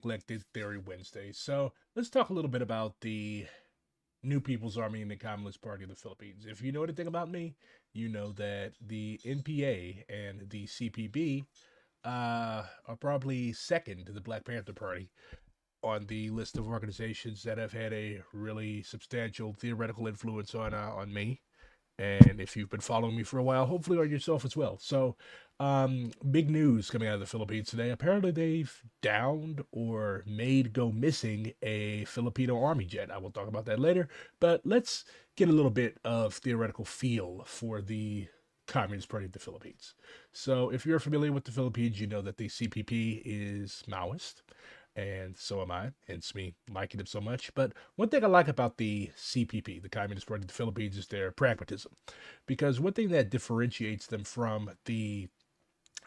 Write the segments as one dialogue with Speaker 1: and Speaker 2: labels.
Speaker 1: Collected Theory Wednesday. So let's talk a little bit about the New People's Army and the Communist Party of the Philippines. If you know anything about me, you know that the NPA and the CPB are probably second to the Black Panther Party on the list of organizations that have had a really substantial theoretical influence on me. And if you've been following me for a while, hopefully on yourself as well. So, big news coming out of the Philippines today. Apparently, they've downed or made go missing a Filipino army jet. I will talk about that later. But let's get a little bit of theoretical feel for the Communist Party of the Philippines. So, if you're familiar with the Philippines, you know that the CPP is Maoist, and so am I, hence me liking them so much. But one thing I like about the CPP, the Communist Party of the Philippines, is their pragmatism. Because one thing that differentiates them from the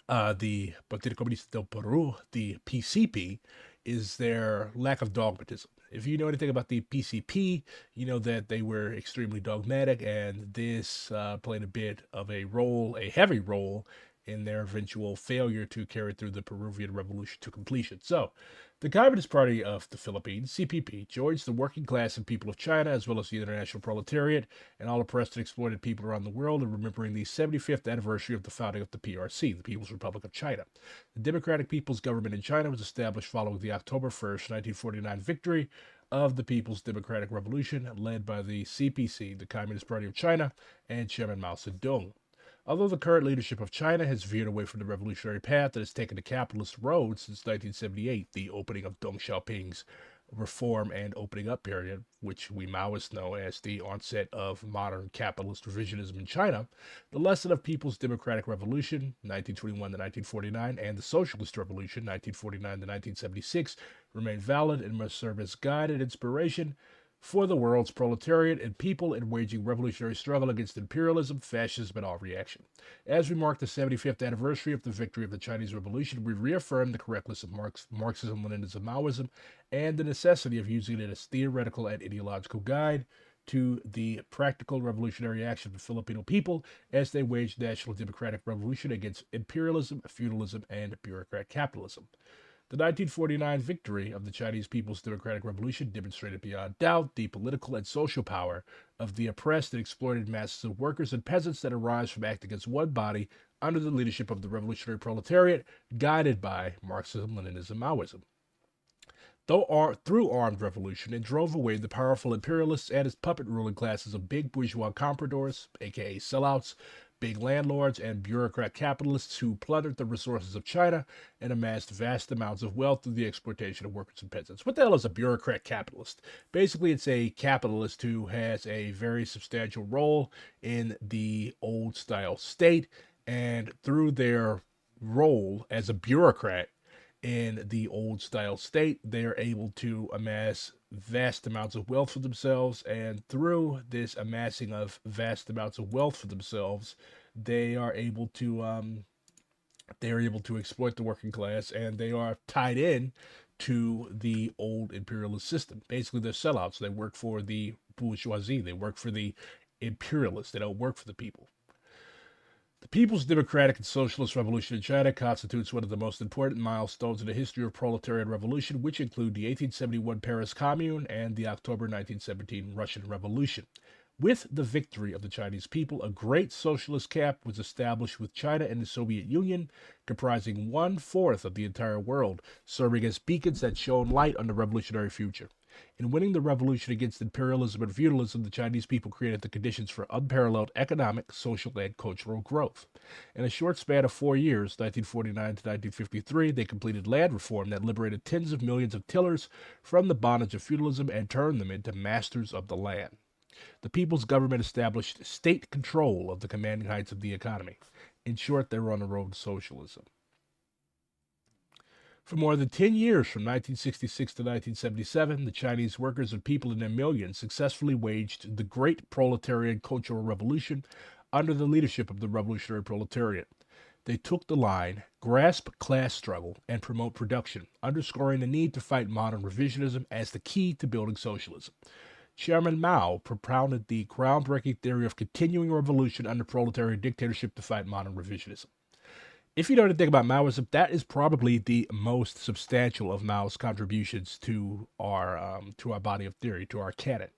Speaker 1: Partido Comunista del Peru, the PCP, is their lack of dogmatism. If you know anything about the PCP, you know that they were extremely dogmatic, and this played a bit of a role, a heavy role, in their eventual failure to carry through the Peruvian Revolution to completion. So, the Communist Party of the Philippines, CPP, joins the working class and people of China, as well as the international proletariat, and all oppressed and exploited people around the world, in remembering the 75th anniversary of the founding of the PRC, the People's Republic of China. The Democratic People's Government in China was established following the October 1st, 1949 victory of the People's Democratic Revolution, led by the CPC, the Communist Party of China, and Chairman Mao Zedong. Although the current leadership of China has veered away from the revolutionary path that has taken the capitalist road since 1978, the opening of Deng Xiaoping's reform and opening up period, which we Maoists know as the onset of modern capitalist revisionism in China, the lesson of People's Democratic Revolution, 1921 to 1949, and the Socialist Revolution, 1949 to 1976, remain valid and must serve as guide and inspiration for the world's proletariat and people in waging revolutionary struggle against imperialism, fascism, and all reaction. As we mark the 75th anniversary of the victory of the Chinese Revolution, we reaffirm the correctness of Marxism, Leninism, Maoism, and the necessity of using it as theoretical and ideological guide to the practical revolutionary action of the Filipino people as they wage national democratic revolution against imperialism, feudalism, and bureaucrat capitalism. The 1949 victory of the Chinese People's Democratic Revolution demonstrated beyond doubt the political and social power of the oppressed and exploited masses of workers and peasants that arise from acting as one body under the leadership of the revolutionary proletariat, guided by Marxism, Leninism, Maoism. Through armed revolution, it drove away the powerful imperialists and its puppet ruling classes of big bourgeois compradors, aka sellouts, big landlords, and bureaucrat capitalists who plundered the resources of China and amassed vast amounts of wealth through the exploitation of workers and peasants. What the hell is a bureaucrat capitalist? Basically, it's a capitalist who has a very substantial role in the old style state, and through their role as a bureaucrat, in the old style state, they are able to amass vast amounts of wealth for themselves. And through this amassing of vast amounts of wealth for themselves, they are able to exploit the working class, and they are tied in to the old imperialist system. Basically, they're sellouts. They work for the bourgeoisie. They work for the imperialists. They don't work for the people. The People's Democratic and Socialist Revolution in China constitutes one of the most important milestones in the history of proletarian revolution, which include the 1871 Paris Commune and the October 1917 Russian Revolution. With the victory of the Chinese people, a great socialist cap was established with China and the Soviet Union, comprising one-fourth of the entire world, serving as beacons that shone light on the revolutionary future. In winning the revolution against imperialism and feudalism, the Chinese people created the conditions for unparalleled economic, social, and cultural growth. In a short span of 4 years, 1949 to 1953, they completed land reform that liberated tens of millions of tillers from the bondage of feudalism and turned them into masters of the land. The people's government established state control of the commanding heights of the economy. In short, they were on the road to socialism. For more than 10 years, from 1966 to 1977, the Chinese workers and people in their millions successfully waged the great proletarian cultural revolution under the leadership of the revolutionary proletariat. They took the line, grasp class struggle, and promote production, underscoring the need to fight modern revisionism as the key to building socialism. Chairman Mao propounded the groundbreaking theory of continuing revolution under proletarian dictatorship to fight modern revisionism. If you know anything about Maoism, that is probably the most substantial of Mao's contributions to our body of theory, to our canon.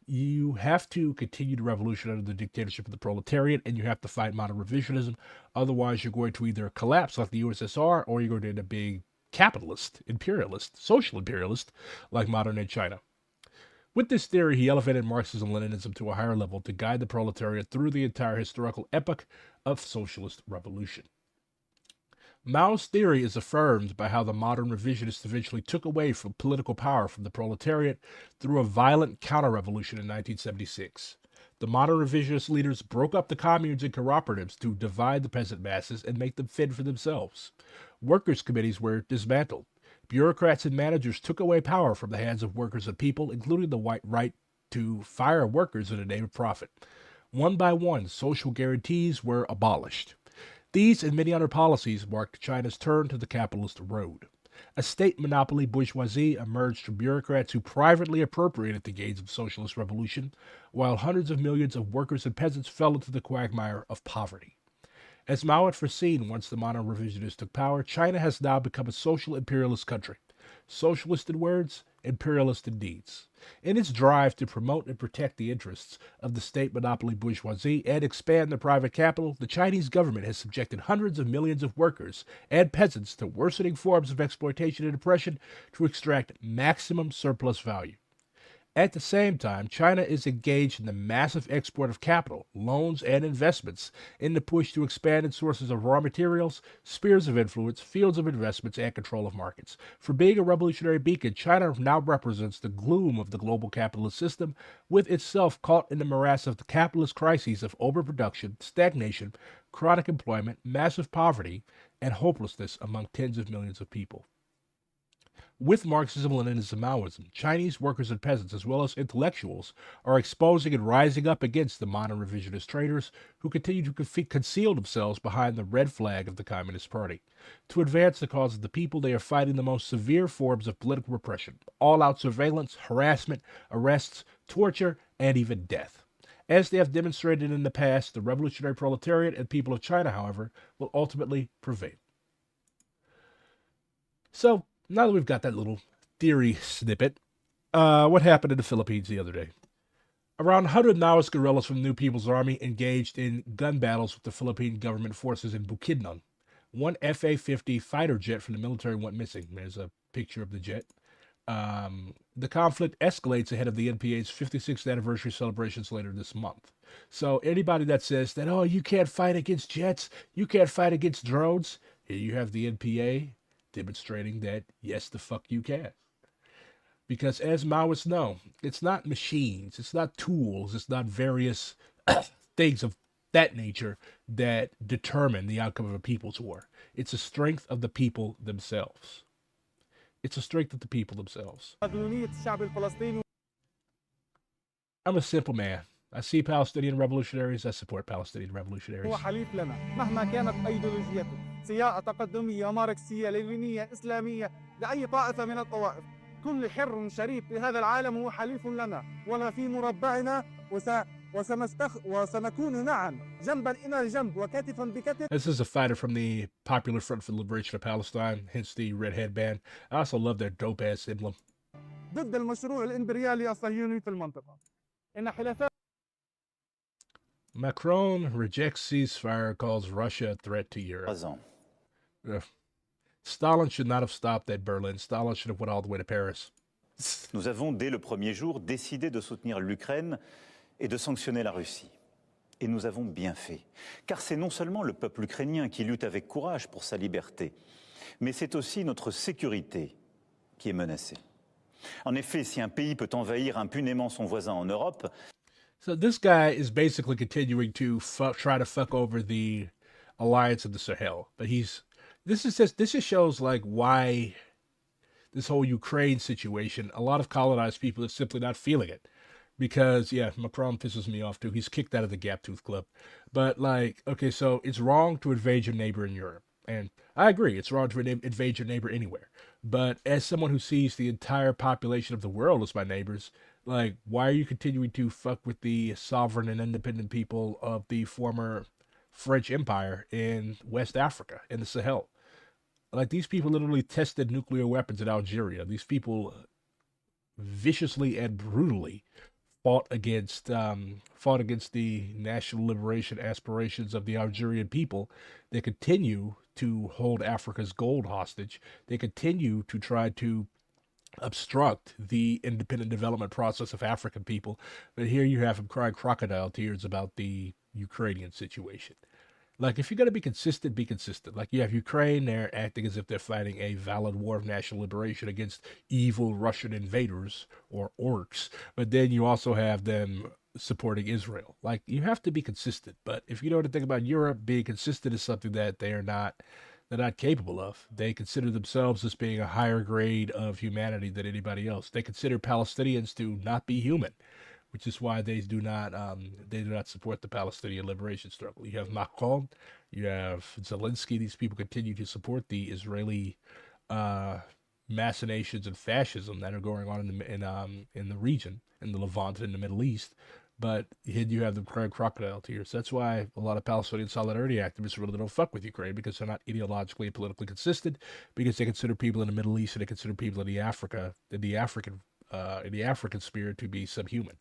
Speaker 1: You have to continue the revolution under the dictatorship of the proletariat, and you have to fight modern revisionism. Otherwise, you're going to either collapse like the USSR, or you're going to end up being capitalist, imperialist, social imperialist, like modern day China. With this theory, he elevated Marxism-Leninism to a higher level to guide the proletariat through the entire historical epoch of socialist revolution. Mao's theory is affirmed by how the modern revisionists eventually took away from political power from the proletariat through a violent counter-revolution in 1976. The modern revisionist leaders broke up the communes and cooperatives to divide the peasant masses and make them fend for themselves. Workers' committees were dismantled. Bureaucrats and managers took away power from the hands of workers and people, including the white right to fire workers in the name of profit. One by one, social guarantees were abolished. These and many other policies marked China's turn to the capitalist road. A state monopoly bourgeoisie emerged from bureaucrats who privately appropriated the gains of socialist revolution, while hundreds of millions of workers and peasants fell into the quagmire of poverty. As Mao had foreseen once the modern revisionists took power, China has now become a social imperialist country. Socialist in words, imperialist in deeds. In its drive to promote and protect the interests of the state monopoly bourgeoisie and expand the private capital, the Chinese government has subjected hundreds of millions of workers and peasants to worsening forms of exploitation and oppression to extract maximum surplus value. At the same time, China is engaged in the massive export of capital, loans, and investments in the push to expand its sources of raw materials, spheres of influence, fields of investments, and control of markets. For being a revolutionary beacon, China now represents the gloom of the global capitalist system, with itself caught in the morass of the capitalist crises of overproduction, stagnation, chronic employment, massive poverty, and hopelessness among tens of millions of people. With Marxism, Leninism, and Maoism, Chinese workers and peasants, as well as intellectuals, are exposing and rising up against the modern revisionist traitors who continue to conceal themselves behind the red flag of the Communist Party. To advance the cause of the people, they are fighting the most severe forms of political repression, all-out surveillance, harassment, arrests, torture, and even death. As they have demonstrated in the past, the revolutionary proletariat and people of China, however, will ultimately prevail. So, now that we've got that little theory snippet, what happened in the Philippines the other day? Around 100 Maoist guerrillas from the New People's Army engaged in gun battles with the Philippine government forces in Bukidnon. One FA-50 fighter jet from the military went missing. There's a picture of the jet. The conflict escalates ahead of the NPA's 56th anniversary celebrations later this month. So anybody that says that, oh, you can't fight against jets, you can't fight against drones, here you have the NPA demonstrating that, yes, the fuck you can. Because as Maoists know, it's not machines, it's not tools, it's not various things of that nature that determine the outcome of a people's war. It's the strength of the people themselves. It's the strength of the people themselves. I'm a simple man. I see Palestinian revolutionaries, I support Palestinian revolutionaries.
Speaker 2: هو حليف لنا مهما كانت أيديولوجيته، سياقة تقدمية ماركسية لينينية إسلامية لأي طائفة من الطوائف. كل حر شريف في هذا العالم هو حليف لنا ولا في مربعنا وسنكون معا جنبا إلى جنب وكتفا بكتف.
Speaker 1: This is a fighter from the Popular Front for the Liberation of Palestine, hence the red headband. I also love their dope ass emblem.
Speaker 2: ضد المشروع الإمبريالي الصهيوني في المنطقة. إن حلفاء
Speaker 1: Macron rejects ceasefire, calls Russia a threat to Europe. Stalin should not have stopped at Berlin. Stalin should have went all the way to Paris.
Speaker 3: Nous avons, dès le premier jour, décidé de soutenir l'Ukraine et de sanctionner la Russie. Et nous avons bien fait. Car c'est non seulement le peuple ukrainien qui lutte avec courage pour sa liberté, mais c'est aussi notre sécurité qui est menacée. En effet, si un pays peut envahir impunément son voisin en Europe...
Speaker 1: So this guy is basically continuing to try to fuck over the alliance of the Sahel. But this just shows like why this whole Ukraine situation, a lot of colonized people are simply not feeling it. Because, yeah, Macron pisses me off too. He's kicked out of the Gap Tooth Club. But, like, okay, so it's wrong to invade your neighbor in Europe. And I agree, it's wrong to invade your neighbor anywhere. But as someone who sees the entire population of the world as my neighbors, like, why are you continuing to fuck with the sovereign and independent people of the former French Empire in West Africa, in the Sahel. Like, these people literally tested nuclear weapons in Algeria. These people viciously and brutally fought against the national liberation aspirations of the Algerian people. They continue to hold Africa's gold hostage. They continue to try to obstruct the independent development process of African people. But here you have him crying crocodile tears about the Ukrainian situation. Like, if you're going to be consistent, be consistent. Like, you have Ukraine, they're acting as if they're fighting a valid war of national liberation against evil Russian invaders or orcs. But then you also have them supporting Israel. Like, you have to be consistent. But if you know what to think about Europe, being consistent is something that they're not capable of. They consider themselves as being a higher grade of humanity than anybody else. They consider Palestinians to not be human, which is why they do not support the Palestinian liberation struggle. You have Macron, you have Zelensky. These people continue to support the Israeli machinations and fascism that are going on in the region, in the Levant, in the Middle East. But here you have them crying crocodile tears. That's why a lot of Palestinian solidarity activists really don't fuck with Ukraine, because they're not ideologically and politically consistent, because they consider people in the Middle East and they consider people in the African sphere to be subhuman.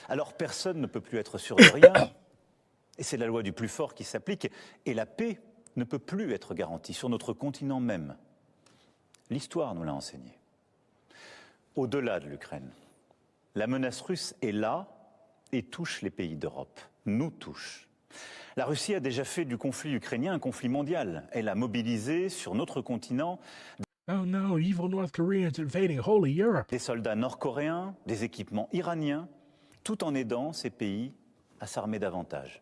Speaker 3: Alors personne ne peut plus être sûr de rien, et c'est la loi du plus fort qui s'applique, et la paix ne peut plus être garantie sur notre continent même. L'histoire nous l'a enseigné. Au-delà de l'Ukraine, la menace russe est là et touche les pays d'Europe, nous touche. La Russie a déjà fait du conflit ukrainien un conflit mondial. Elle a mobilisé sur notre continent
Speaker 1: Oh no, evil North Koreans invading holy Europe.
Speaker 3: Des soldats nord-coréens, des équipements iraniens, tout en aidant ces pays à s'armer davantage.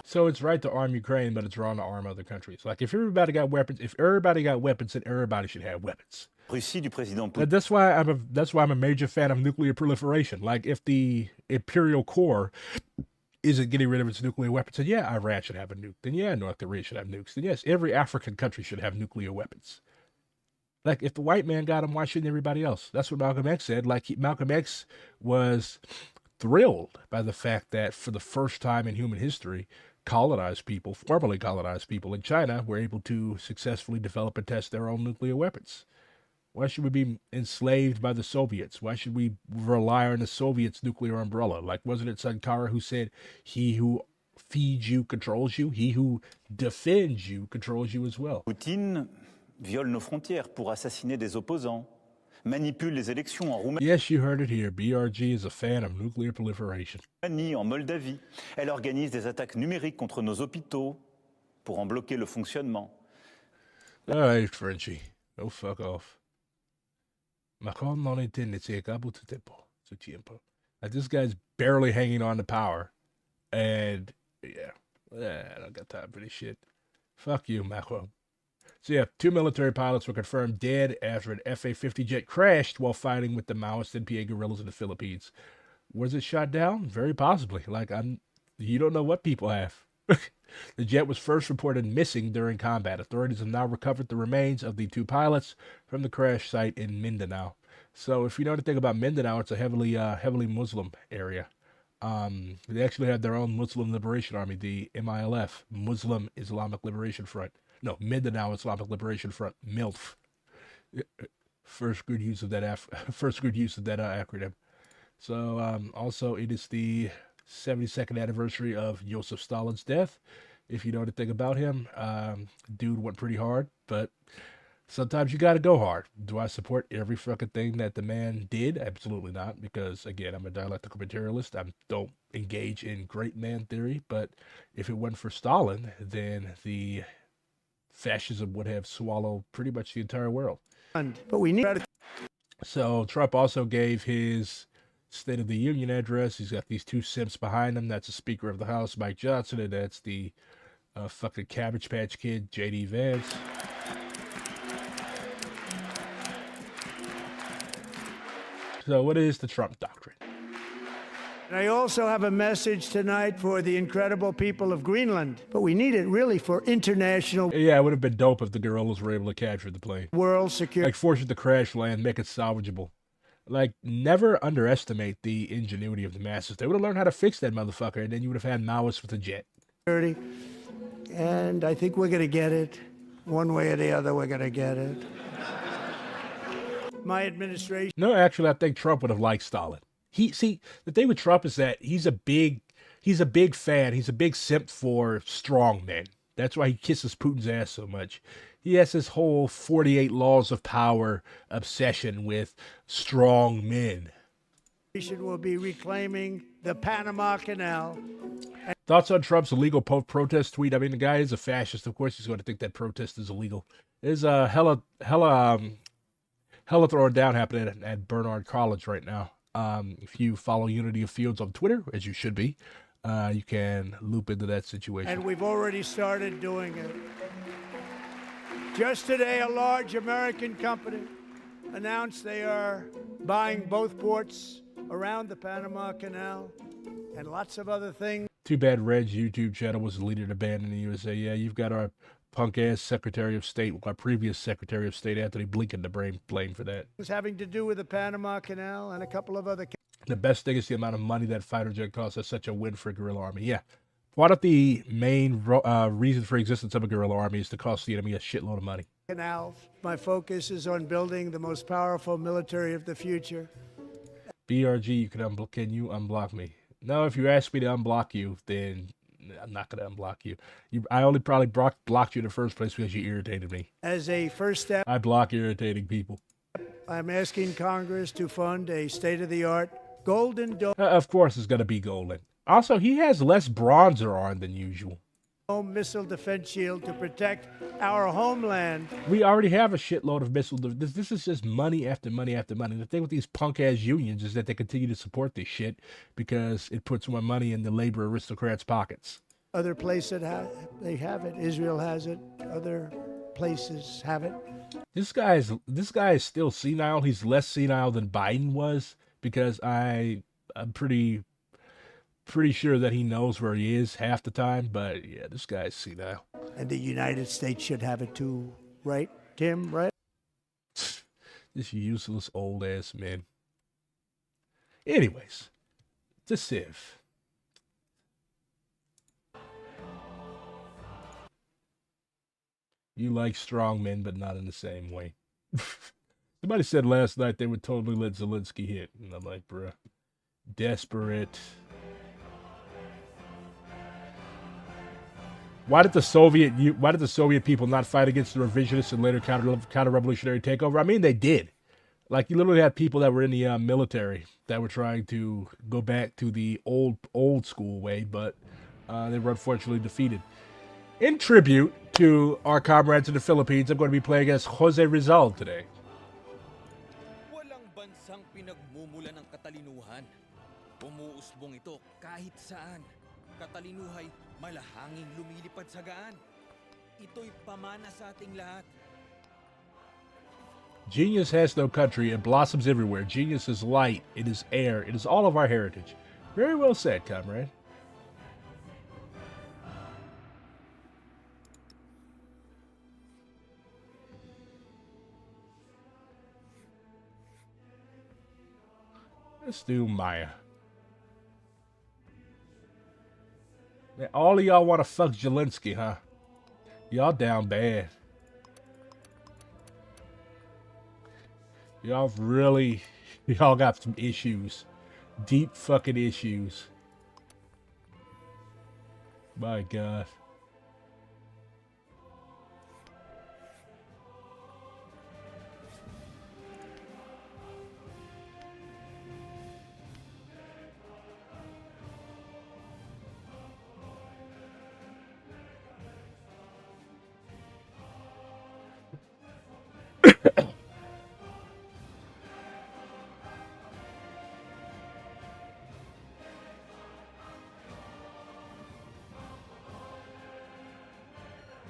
Speaker 1: So it's right to arm Ukraine, but it's wrong to arm other countries. Like, if everybody got weapons, then everybody should have weapons.
Speaker 3: Russie du président Poutine.
Speaker 1: That's why I'm a major fan of nuclear proliferation. Like, if the imperial core isn't getting rid of its nuclear weapons, then yeah, Iran should have a nuke. Then yeah, North Korea should have nukes. Then yes, every African country should have nuclear weapons. Like, if the white man got them, why shouldn't everybody else? That's what Malcolm X said. Like, Malcolm X was thrilled by the fact that for the first time in human history, formerly colonized people in China were able to successfully develop and test their own nuclear weapons. Why should we be enslaved by the Soviets? Why should we rely on the Soviets' nuclear umbrella? Like, wasn't it Sankara who said, he who feeds you controls you? He who defends you controls you as well.
Speaker 3: Poutine viole nos frontières pour assassiner des opposants, manipule les élections en Roumanie.
Speaker 1: Yes, you heard it here. BRG is a fan of nuclear proliferation.
Speaker 3: En Moldavie. Elle organise des attaques numériques contre nos hôpitaux pour en bloquer le fonctionnement.
Speaker 1: All right, Frenchie. No fuck off. Macron non intende cabo tu tempo. Su tiempo. Like, this guy's barely hanging on to power. And, yeah. I don't got time for this shit. Fuck you, Macron. So yeah, 2 military pilots were confirmed dead after an FA-50 jet crashed while fighting with the Maoist NPA guerrillas in the Philippines. Was it shot down? Very possibly. Like, you don't know what people have. The jet was first reported missing during combat. Authorities have now recovered the remains of the 2 pilots from the crash site in Mindanao. So if you know anything about Mindanao, it's a heavily Muslim area. They actually have their own Muslim Liberation Army, the MILF, Muslim Islamic Liberation Front. No, Mindanao Islamic Liberation Front, MILF. First good use of that acronym. So also, it is the 72nd anniversary of Joseph Stalin's death. If you know anything about him, dude went pretty hard, but sometimes you got to go hard. Do I support every fucking thing that the man did? Absolutely not, because, again, I'm a dialectical materialist. I don't engage in great man theory, but if it wasn't for Stalin, then the fascism would have swallowed pretty much the entire world.
Speaker 4: But we need.
Speaker 1: So Trump also gave his State of the Union address. He's got these 2 simps behind him. That's the Speaker of the House, Mike Johnson, and that's the fucking Cabbage Patch Kid, J.D. Vance. So what is the Trump doctrine?
Speaker 4: And I also have a message tonight for the incredible people of Greenland, but we need it really for international.
Speaker 1: Yeah, it would have been dope if the guerrillas were able to capture the plane.
Speaker 4: World security.
Speaker 1: Like, force it to crash land, make it salvageable. Like, never underestimate the ingenuity of the masses. They would have learned how to fix that motherfucker, and then you would have had Maoists with a jet.
Speaker 4: And I think we're going to get it. One way or the other, we're going to get it. My administration.
Speaker 1: No, actually, I think Trump would have liked Stalin. The thing with Trump is that he's a big fan. He's a big simp for strong men. That's why he kisses Putin's ass so much. He has this whole 48 laws of power obsession with strong men.
Speaker 4: Will be reclaiming the Panama Canal.
Speaker 1: Thoughts on Trump's illegal protest tweet? I mean, the guy is a fascist. Of course, he's going to think that protest is illegal. There's a hella throwing down happening at Bernard College right now. If you follow Unity of Fields on Twitter, as you should be, you can loop into that situation.
Speaker 4: And we've already started doing it. Just today, a large American company announced they are buying both ports around the Panama Canal and lots of other things.
Speaker 1: Too bad Red's YouTube channel was deleted and banned in the USA. Yeah, you've got our punk-ass Secretary of State, our previous Secretary of State, Anthony Blinken, to blame for that.
Speaker 4: Having to do with the Panama Canal and a couple of other.
Speaker 1: The best thing is the amount of money that fighter jet costs. That's such a win for a guerrilla army. Yeah. Why don't the main reason for existence of a guerrilla army is to cost the enemy a shitload of money?
Speaker 4: Canals. My focus is on building the most powerful military of the future.
Speaker 1: BRG, can you unblock me? No, if you ask me to unblock you, then I'm not going to unblock you. I only probably blocked you in the first place because you irritated me.
Speaker 4: As a first step,
Speaker 1: I block irritating people.
Speaker 4: I'm asking Congress to fund a state-of-the-art Golden Dome.
Speaker 1: Of course it's going to be golden. Also, he has less bronzer on than usual.
Speaker 4: Missile defense shield to protect our homeland.
Speaker 1: We already have a shitload of missile. This is just money after money after money. The thing with these punk-ass unions is that they continue to support this shit because it puts more money in the labor aristocrats' pockets.
Speaker 4: Other places they have it. Israel has it. Other places have it.
Speaker 1: This guy is still senile. He's less senile than Biden was because I'm pretty sure that he knows where he is half the time, but yeah, this guy's senile.
Speaker 4: And the United States should have it too, right, Tim, right?
Speaker 1: This useless old-ass man. Anyways, the Civ. You like strong men, but not in the same way. Somebody said last night they would totally let Zelensky hit, and I'm like, bruh, desperate. Why did the Soviet people not fight against the revisionists and later counter-revolutionary takeover? I mean, they did. Like, you literally had people that were in the military that were trying to go back to the old school way, but they were unfortunately defeated. In tribute to our comrades in the Philippines, I'm going to be playing as Jose Rizal today.
Speaker 5: Walang bansang pinagmumulan ng katalinuhan. Umuusbong ito kahit saan. Katalinuhay malahanging lumilipad sa gaan. Ito'y pamana sa ating lahat.
Speaker 1: Genius has no country and blossoms everywhere. Genius is light, it is air, it is all of our heritage. Very well said, comrade. Let's do Maya. Man, all of y'all want to fuck Zelensky, huh? Y'all down bad. Y'all got some issues. Deep fucking issues. My God.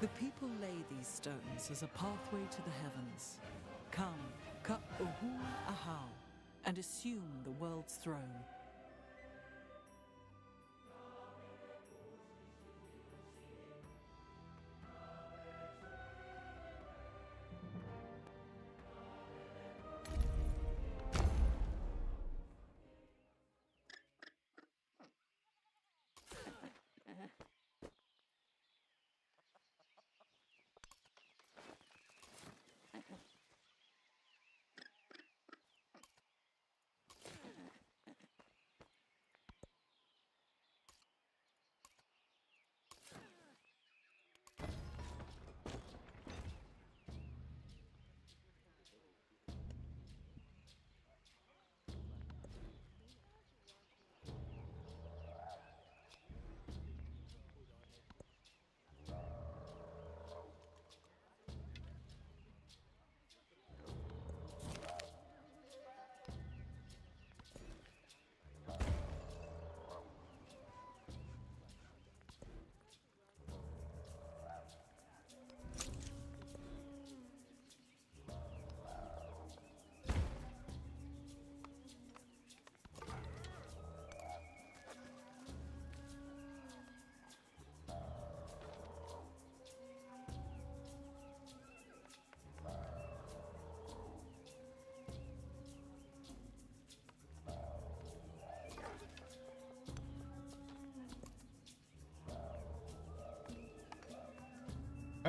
Speaker 6: The people lay these stones as a pathway to the heavens. Come, Ka'uhu Ahau, and assume the world's throne.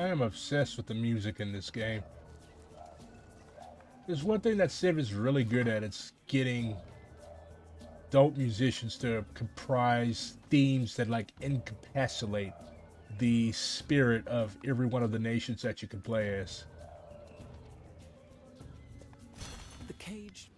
Speaker 1: I am obsessed with the music in this game. There's one thing that Civ is really good at. It's getting dope musicians to comprise themes that like encapsulate the spirit of every one of the nations that you can play as.
Speaker 6: The cage.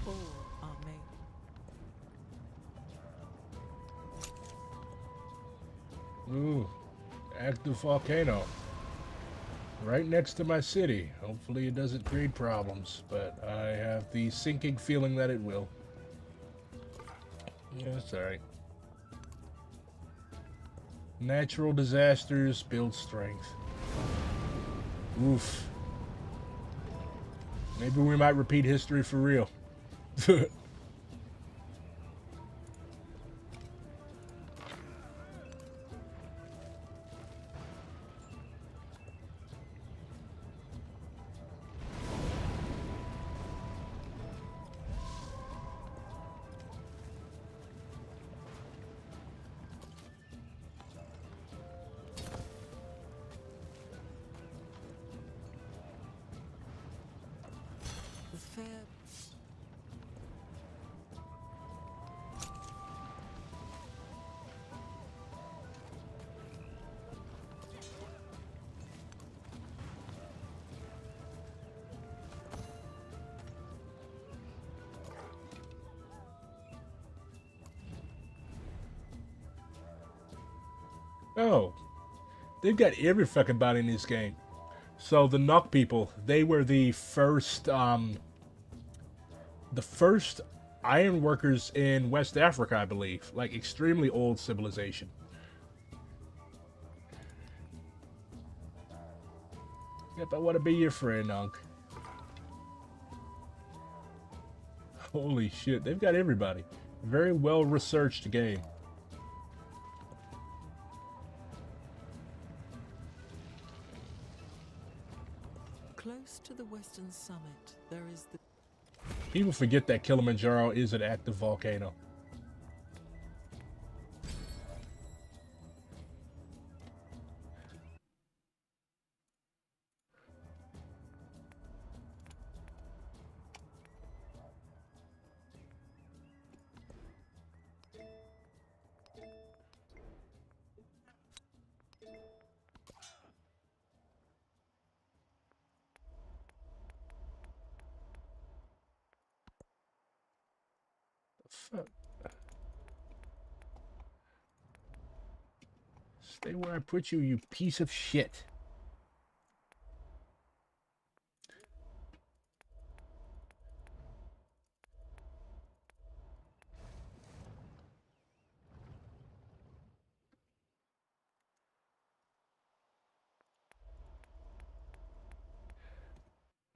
Speaker 6: All are made.
Speaker 1: Ooh, active volcano. Right next to my city. Hopefully it doesn't create problems, but I have the sinking feeling that it will. Yeah, it's alright. Natural disasters build strength. Oof. Maybe we might repeat history for real.
Speaker 6: The fair.
Speaker 1: Oh, they've got every fucking body in this game. So the Nok people, they were the first iron workers in West Africa, I believe. Like extremely old civilization. Yep, I want to be your friend, Unc. Holy shit, they've got everybody. Very well researched game.
Speaker 6: Close to the western summit, there is the.
Speaker 1: People forget that Kilimanjaro is an active volcano. Fuck. Stay where I put you, you piece of shit.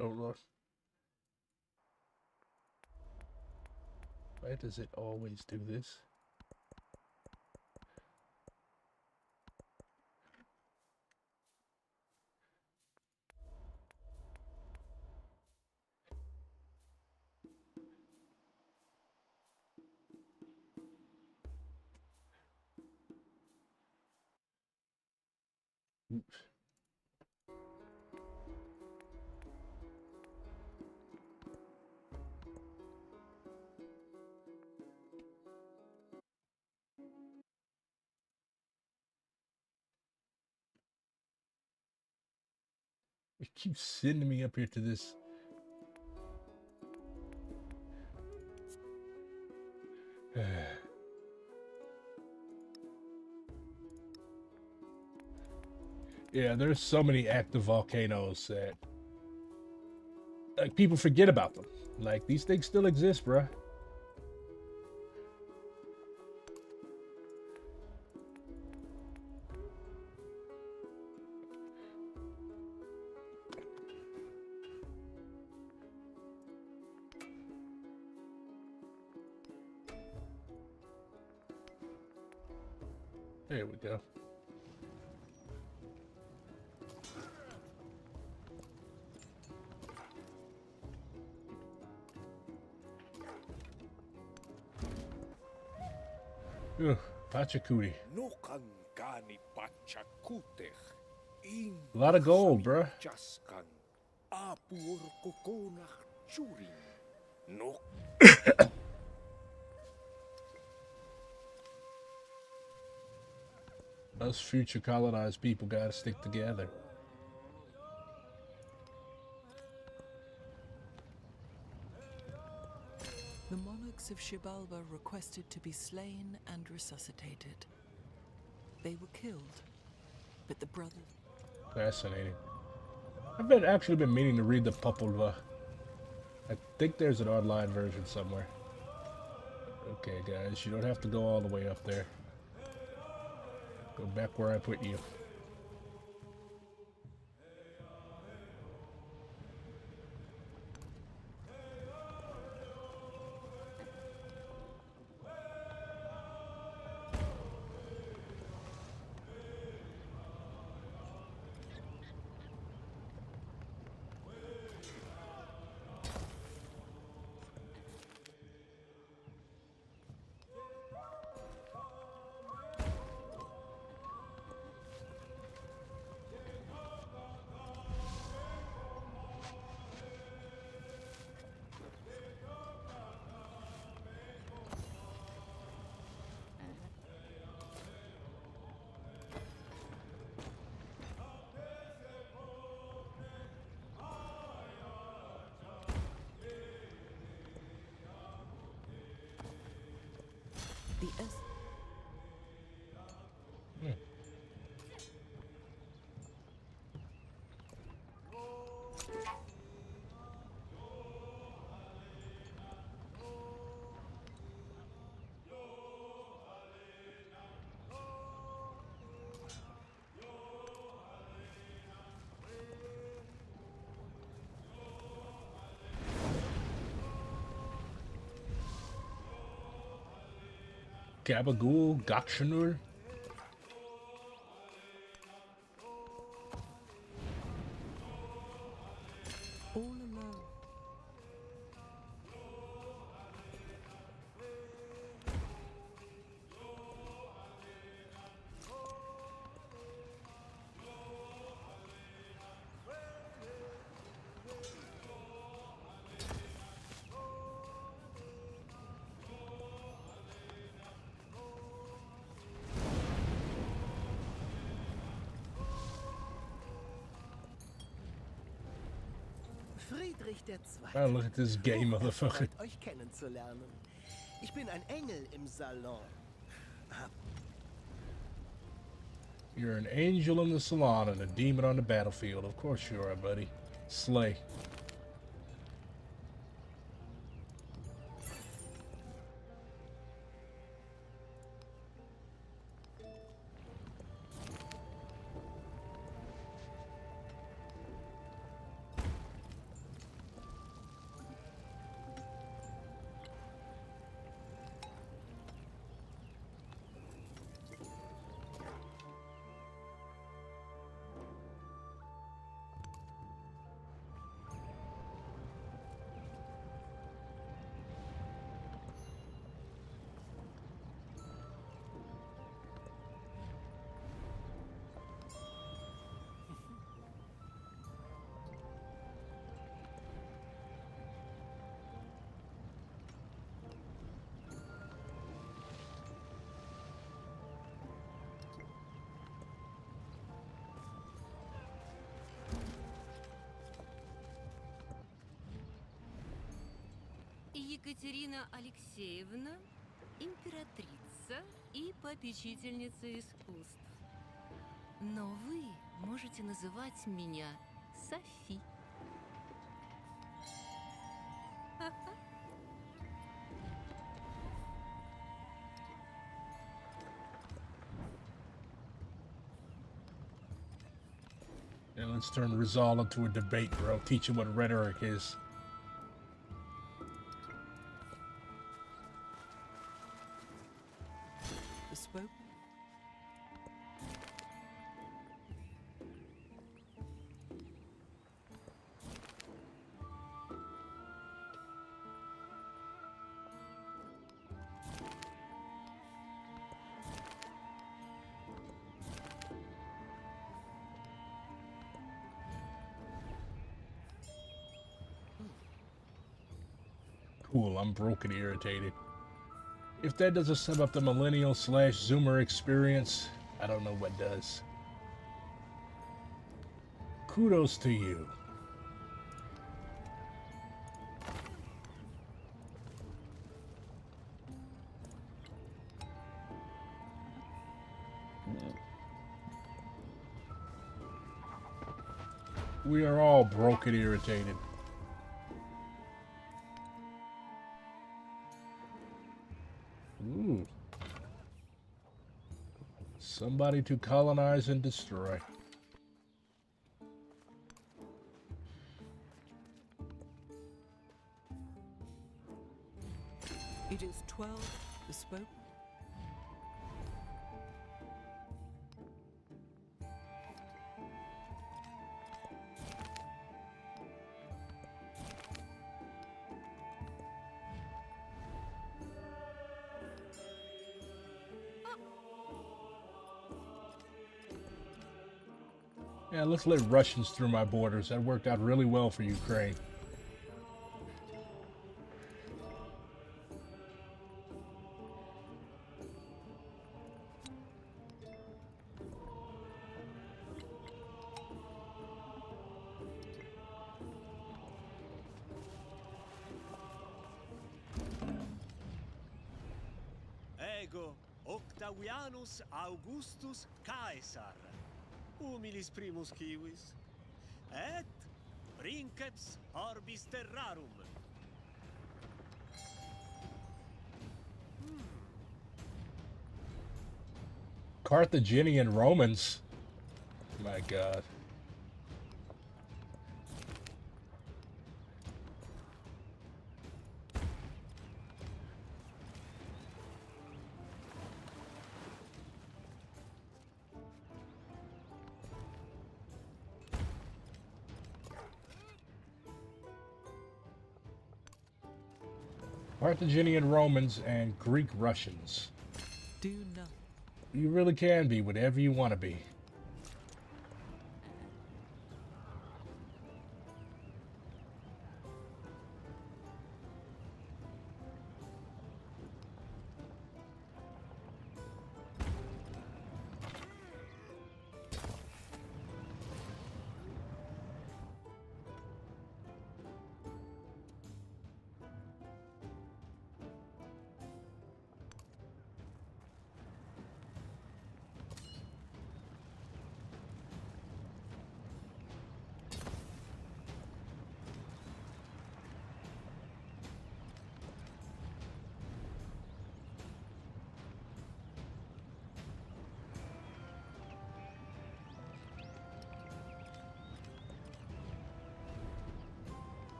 Speaker 1: Oh Lord. Why does it always do this? It keeps sending me up here to this. Yeah, there's so many active volcanoes that like people forget about them. Like these things still exist, bruh. There we go. Ugh, Pachacootie. A lot of gold, bruh. Us future colonized people gotta stick together.
Speaker 6: The monarchs of Xibalba requested to be slain and resuscitated. They were killed, but the brothers...
Speaker 1: Fascinating. I've actually been meaning to read the Popolva. I think there's an online version somewhere. Okay, guys, you don't have to go all the way up there. Go back where I put you.
Speaker 6: The es-
Speaker 1: Gabagool, Gakshunur.
Speaker 6: all alone.
Speaker 7: Friedrich II.
Speaker 1: Oh, look at this gay motherfucker.
Speaker 7: Erfreut, euch kennenzulernen. Ich bin ein Engel im Salon.
Speaker 1: You're an angel in the salon and a demon on the battlefield. Of course you are, buddy. Slay.
Speaker 8: Екатерина Алексеевна, императрица и попечительница искусств. Но вы можете называть меня Софи.
Speaker 1: And let's turn Rizal into a debate, bro. Teach him what rhetoric is.
Speaker 6: Bespoken.
Speaker 1: Cool, I'm broke and irritated. If that doesn't sum up the millennial slash zoomer experience, I don't know what does. Kudos to you. We are all broke and irritated. Ooh. Somebody to colonize and destroy.
Speaker 6: It is 12 bespoke.
Speaker 1: Yeah, let's let Russians through my borders. That worked out really well for Ukraine.
Speaker 7: Ego Octavianus Augustus Caesar, humilis primus civis, et princeps orbis terrarum.
Speaker 1: Carthaginian Romans. My God. Carthaginian Romans and Greek Russians.
Speaker 6: Do nothing.
Speaker 1: You really can be whatever you want to be.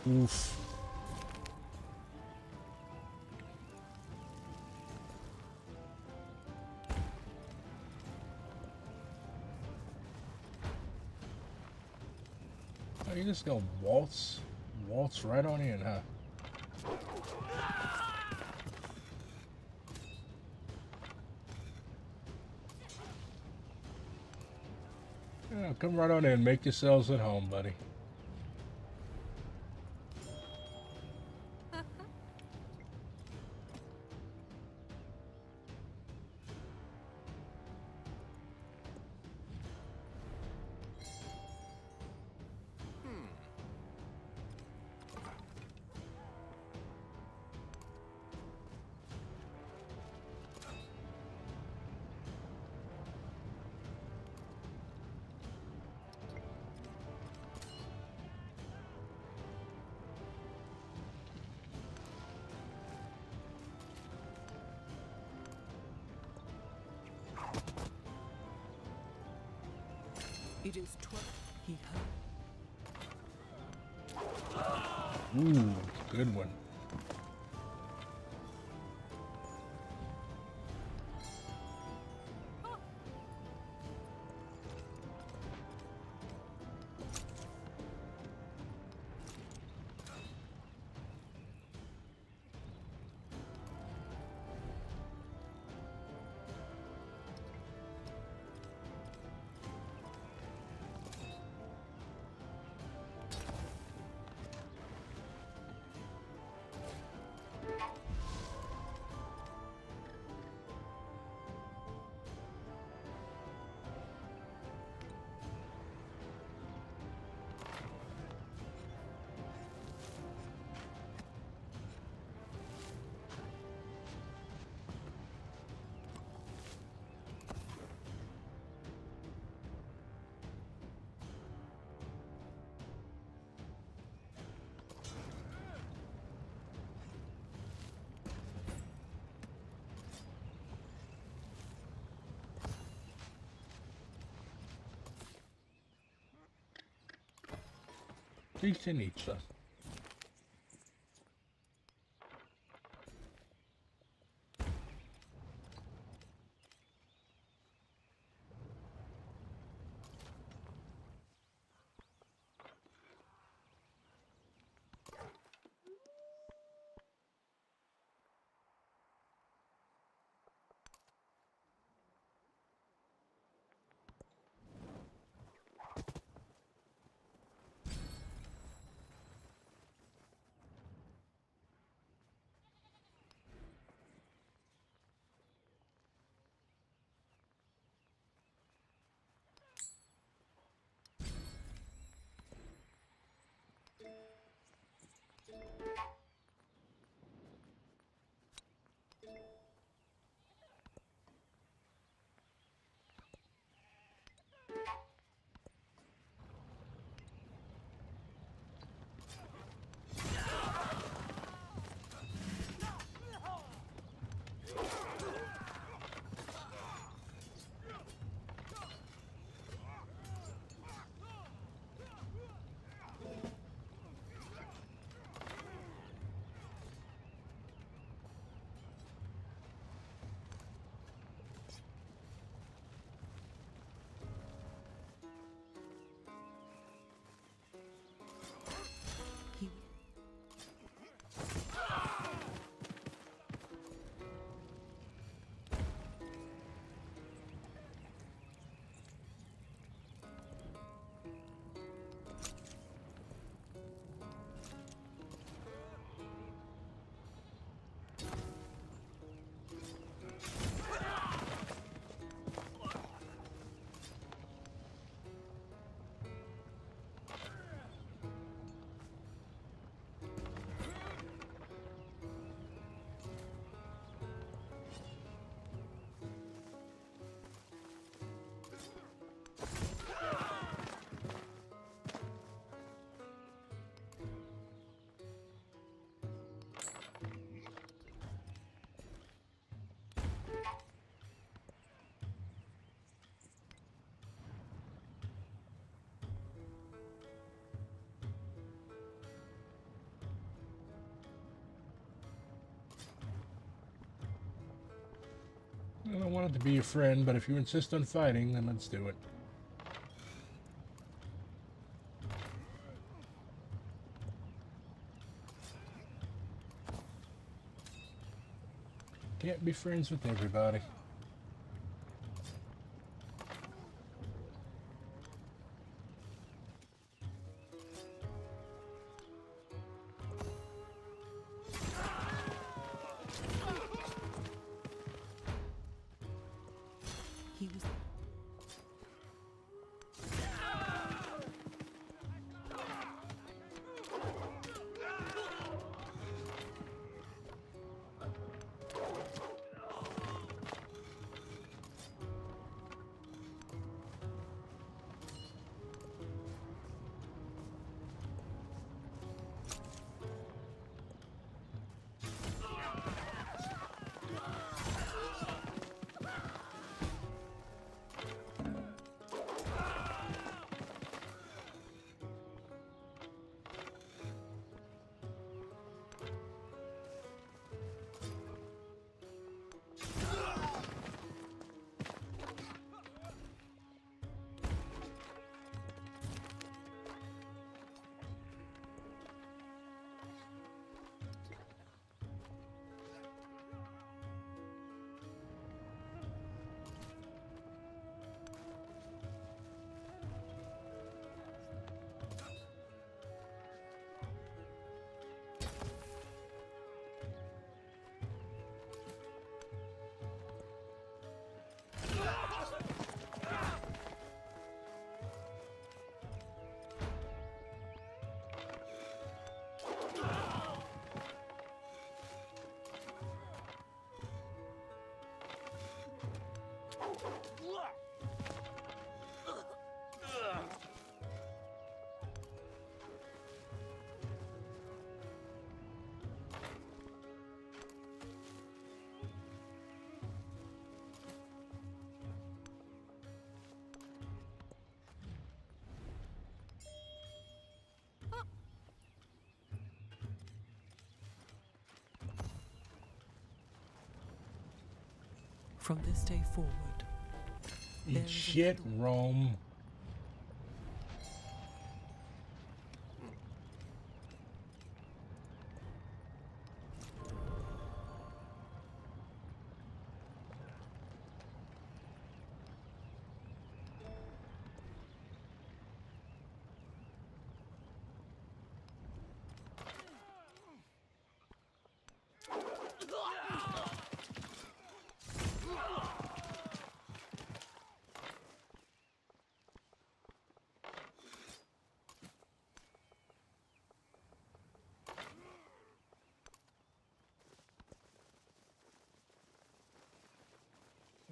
Speaker 1: Oof. Oh, you just gonna waltz right on in, huh? Yeah, come right on in. Make yourselves at home, buddy.
Speaker 6: It is 12. He heard.
Speaker 1: Ooh, good one. Pizza.
Speaker 6: He
Speaker 1: I don't want it to be your friend, but if you insist on fighting, then let's do it. can't be friends with everybody.
Speaker 6: He was. From this day forward, there
Speaker 1: Eat
Speaker 6: is
Speaker 1: shit,
Speaker 6: another-
Speaker 1: Rome.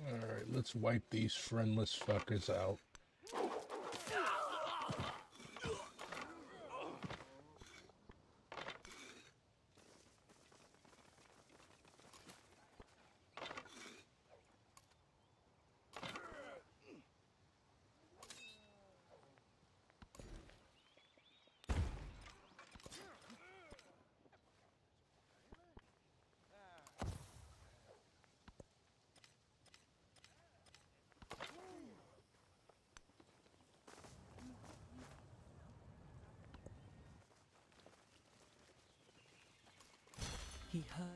Speaker 1: Alright, let's wipe these friendless fuckers out.
Speaker 6: He heard.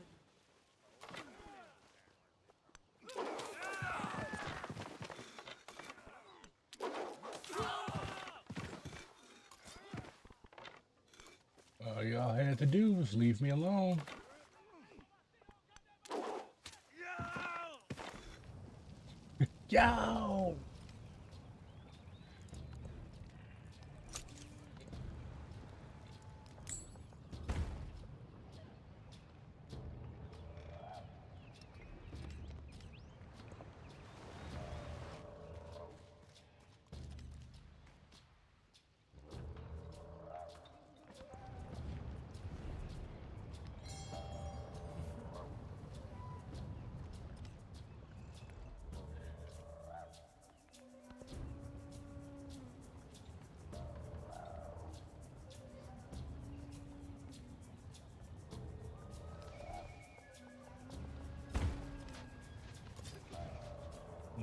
Speaker 1: All y'all had to do was leave me alone. Yo!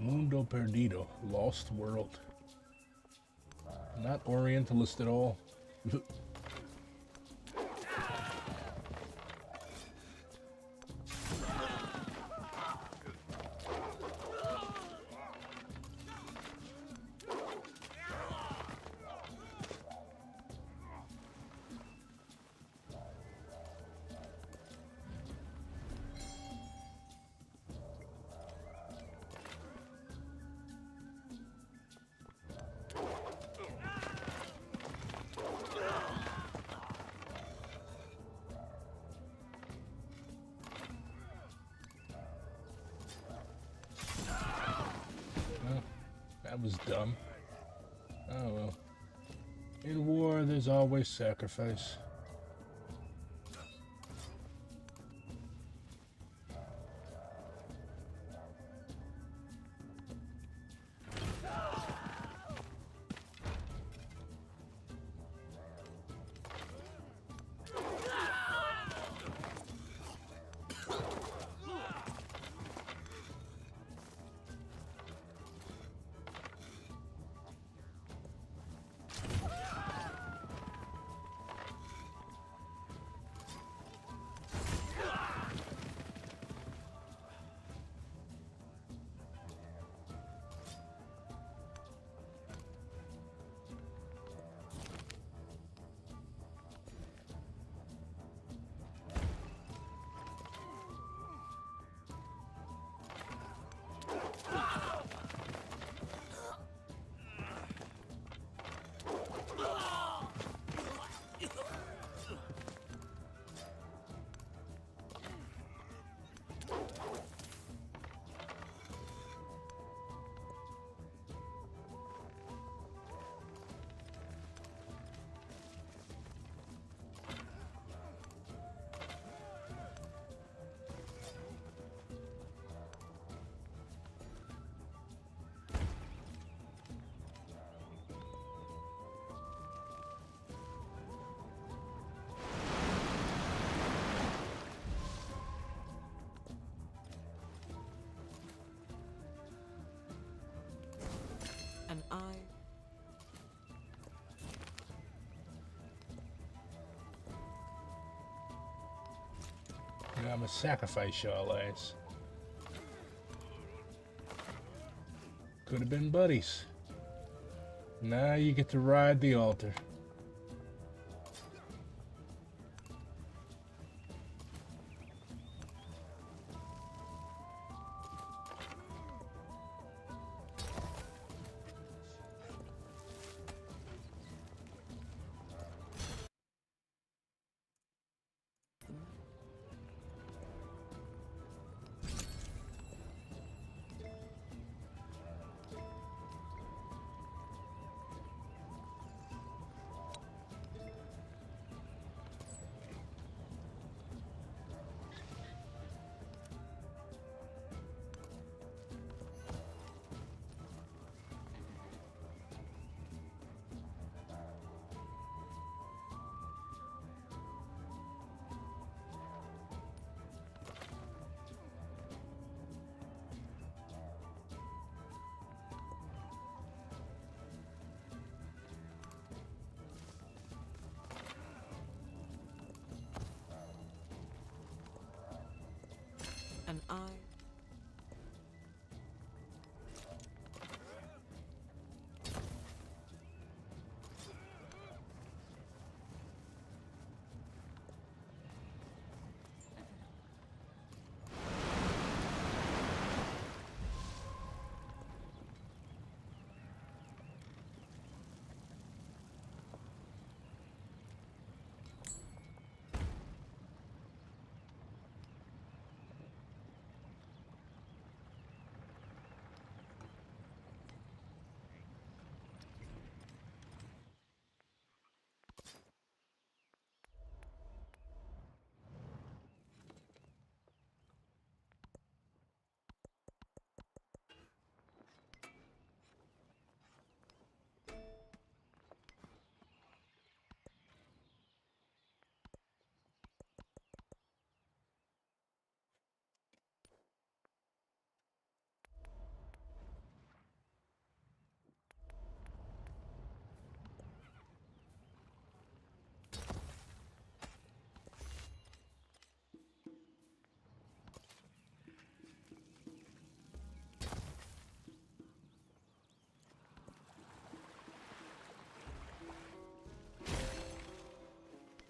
Speaker 1: Mundo Perdido, Lost World. Not Orientalist at all. That was dumb. Oh well. In war, there's always sacrifice.
Speaker 6: And I...
Speaker 1: I'm gonna sacrifice y'all ass. Could have been buddies. Now you get to ride the altar.
Speaker 6: And I...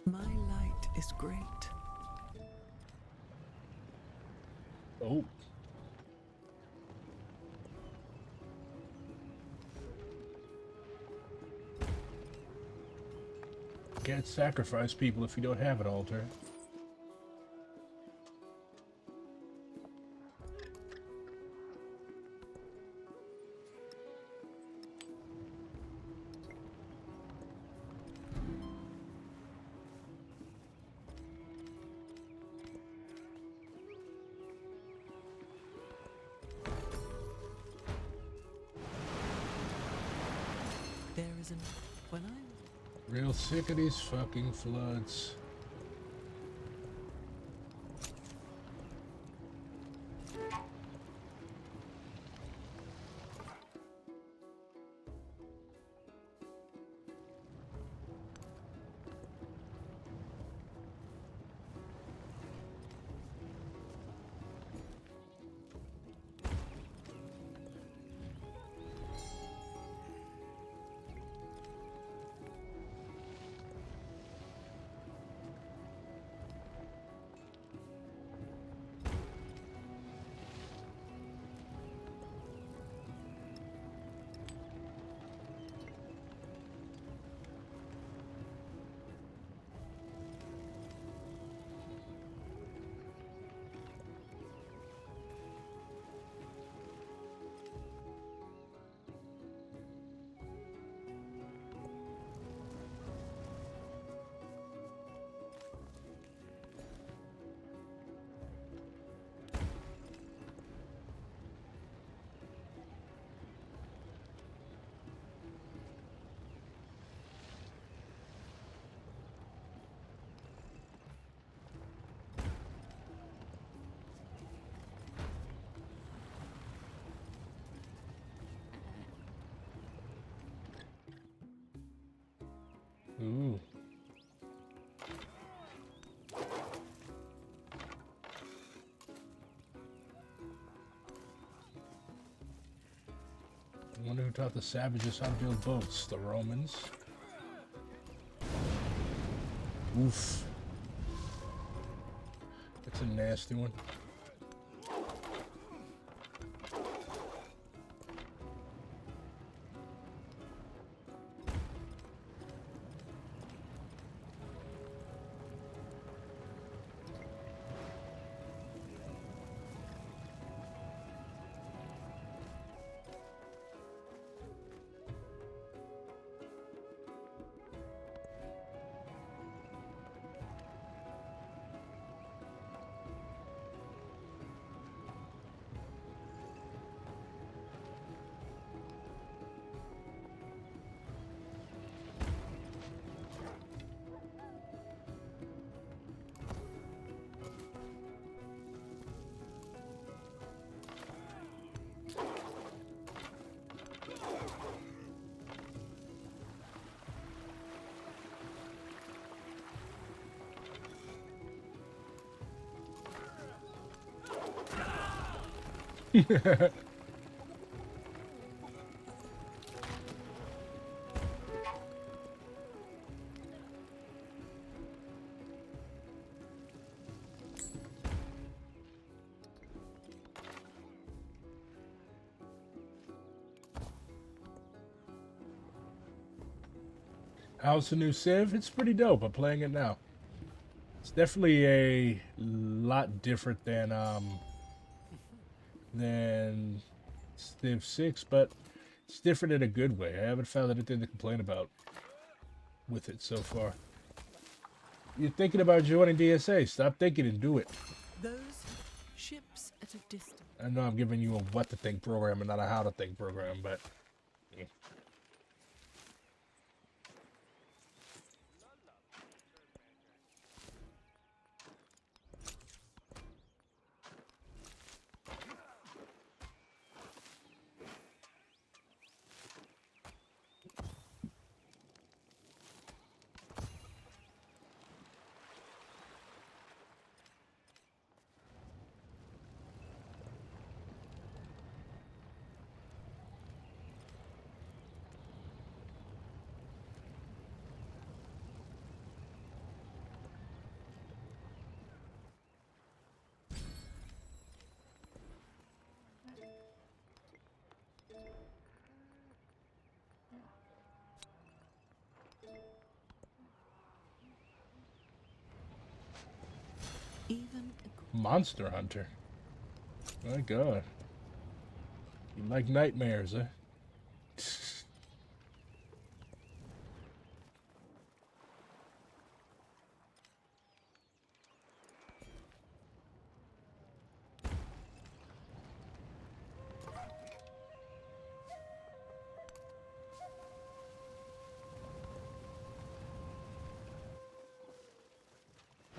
Speaker 6: My light is great.
Speaker 1: Oh. Can't sacrifice people if you don't have an altar.
Speaker 6: arisen when I...
Speaker 1: Real sick of these fucking floods. Ooh. I wonder who taught the savages how to build boats? The Romans? Oof. That's a nasty one. How's the new Civ? It's pretty dope. I'm playing it now. It's definitely a lot different than Civ 6, but it's different in a good way. I haven't found anything to complain about with it so far. You're thinking about joining DSA. Stop thinking and do it.
Speaker 6: Those ships at a distance.
Speaker 1: I know I'm giving you a what to think program and not a how to think program, but... yeah.
Speaker 6: Even
Speaker 1: Monster Hunter. My God. You like nightmares, eh?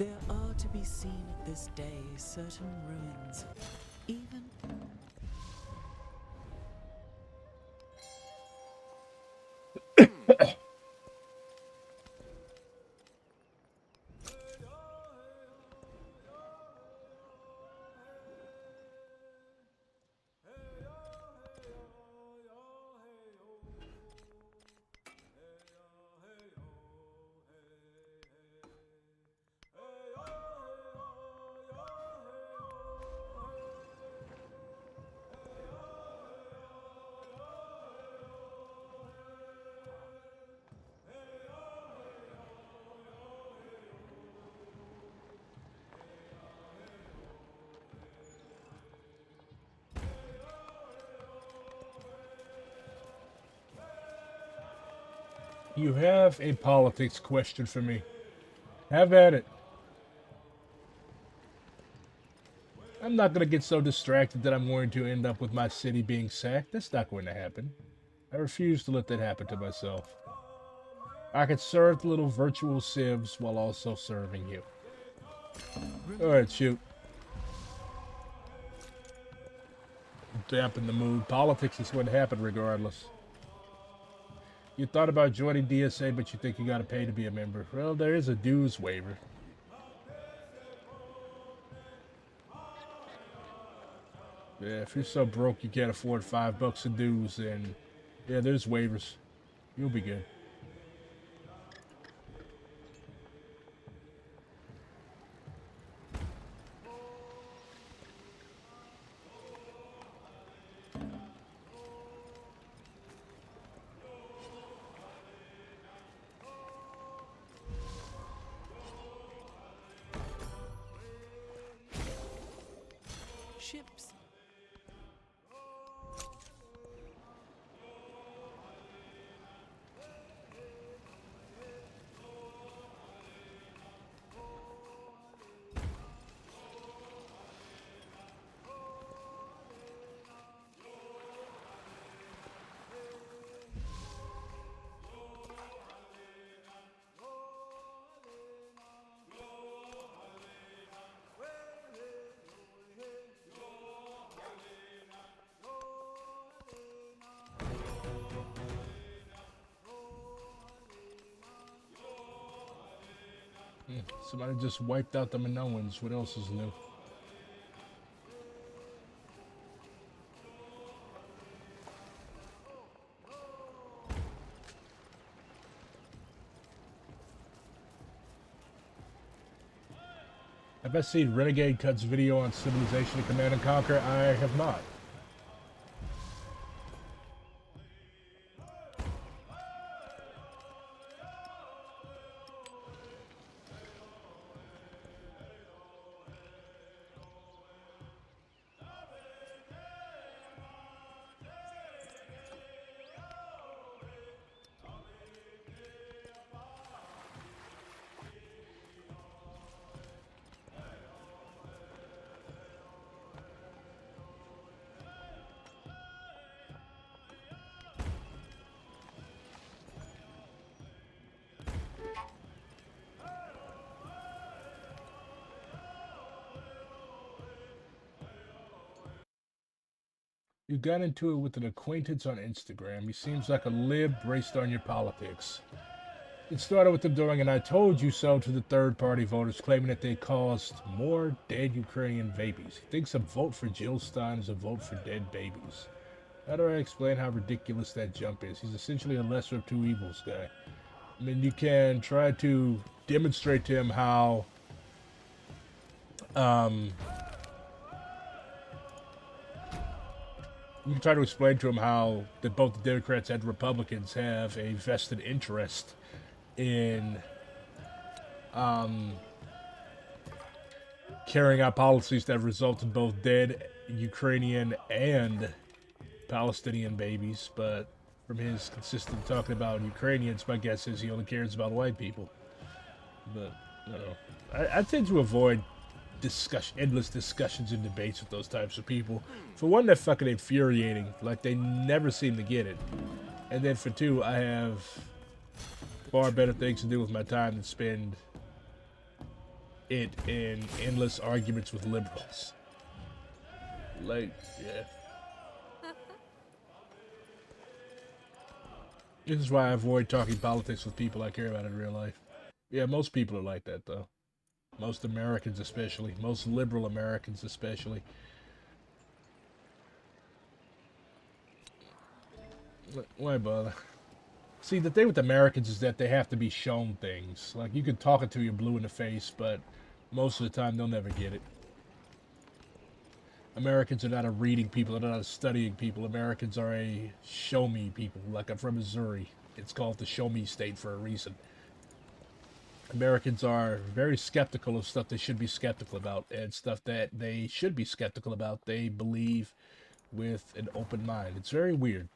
Speaker 6: There are to be seen at this day certain ruins, even
Speaker 1: You have a politics question for me. Have at it. I'm not going to get so distracted that I'm going to end up with my city being sacked. That's not going to happen. I refuse to let that happen to myself. I could serve the little virtual civs while also serving you. Alright, shoot. Dampen the mood. Politics is going to happen regardless. You thought about joining DSA, but you think you gotta pay to be a member. Well, there is a dues waiver. Yeah, if you're so broke you can't afford $5 in dues, then yeah, there's waivers. You'll be good.
Speaker 6: ships.
Speaker 1: Somebody just wiped out the Minoans. What else is new? Have I seen Renegade Cut's video on Civilization and Command and Conquer? I have not. You got into it with an acquaintance on Instagram. He seems like a lib based on your politics. It started with him doing an I told you so to the third-party voters, claiming that they caused more dead Ukrainian babies. He thinks a vote for Jill Stein is a vote for dead babies. How do I explain how ridiculous that jump is? He's essentially a lesser of two evils guy. I mean, you can try to demonstrate to him how you can try to explain to him how that both the Democrats and Republicans have a vested interest in carrying out policies that result in both dead Ukrainian and Palestinian babies, but from his consistent talking about Ukrainians, my guess is he only cares about white people. But, I don't know. I tend to avoid endless discussions and debates with those types of people. For one, they're fucking infuriating. Like, they never seem to get it. And then for two, I have far better things to do with my time than spend it in endless arguments with liberals. Like, yeah. This is why I avoid talking politics with people I care about in real life. Yeah, most people are like that, though. Most Americans, especially. Most liberal Americans, especially. Why bother? See, the thing with Americans is that they have to be shown things. Like, you can talk it to you blue in the face, but most of the time they'll never get it. Americans are not a reading people, they're not a studying people. Americans are a show me people. Like, I'm from Missouri. It's called the show me state for a reason. Americans are very skeptical of stuff they should be skeptical about, and stuff that they should be skeptical about, they believe with an open mind. It's very weird.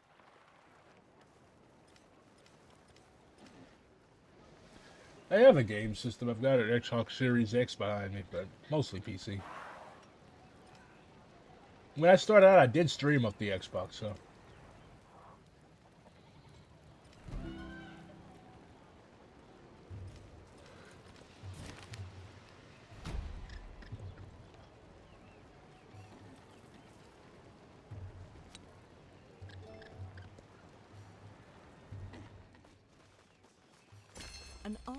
Speaker 1: I have a game system. I've got an Xbox Series X behind me, but mostly PC. When I started out, I did stream up the Xbox, so.
Speaker 6: An arm.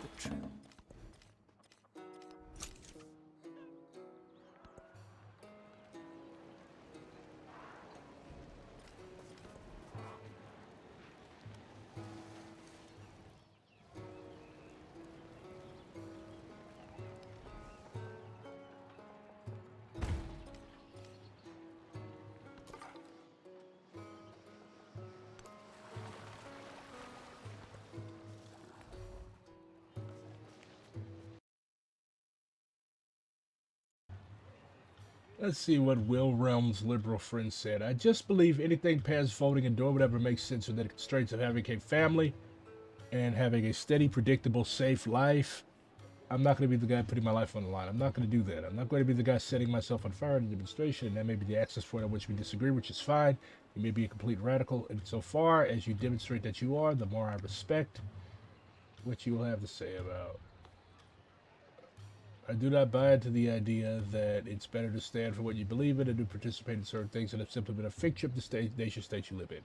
Speaker 6: The true.
Speaker 1: Let's see what Will Realm's liberal friend said. I just believe anything past voting and doing whatever makes sense within the constraints of having a family and having a steady, predictable, safe life. I'm not going to be the guy putting my life on the line. I'm not going to do that. I'm not going to be the guy setting myself on fire in a demonstration, and that may be the access point on which we disagree, which is fine. You may be a complete radical, and so far as you demonstrate that you are, the more I respect what you will have to say about. I do not buy into the idea that it's better to stand for what you believe in and to participate in certain things that have simply been a fixture of the nation state you live in.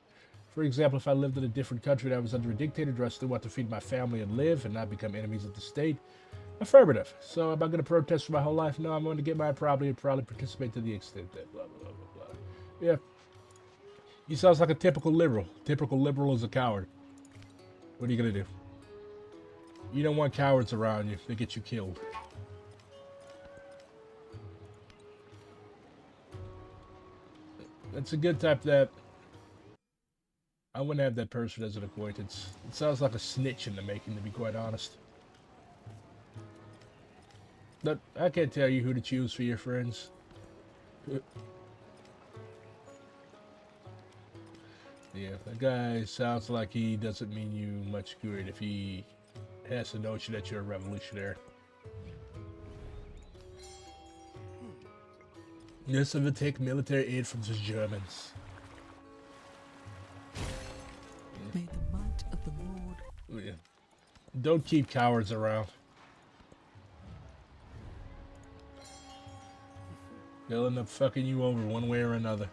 Speaker 1: For example, if I lived in a different country and I was under a dictator, do I still want to feed my family and live and not become enemies of the state? Affirmative. So am I going to protest for my whole life? No, I'm going to get my property and probably participate to the extent that blah, blah, blah, blah. Yeah. He sounds like a typical liberal. Typical liberal is a coward. What are you going to do? You don't want cowards around you. They get you killed. That's a good type that I wouldn't have that person as an acquaintance. It sounds like a snitch in the making, to be quite honest. But I can't tell you who to choose for your friends. Yeah, that guy sounds like he doesn't mean you much good if he has the notion that you're a revolutionary. Yes, I'm gonna take military aid from the Germans.
Speaker 6: May the might of the Lord.
Speaker 1: Oh, yeah. Don't keep cowards around. They'll end up fucking you over one way or another.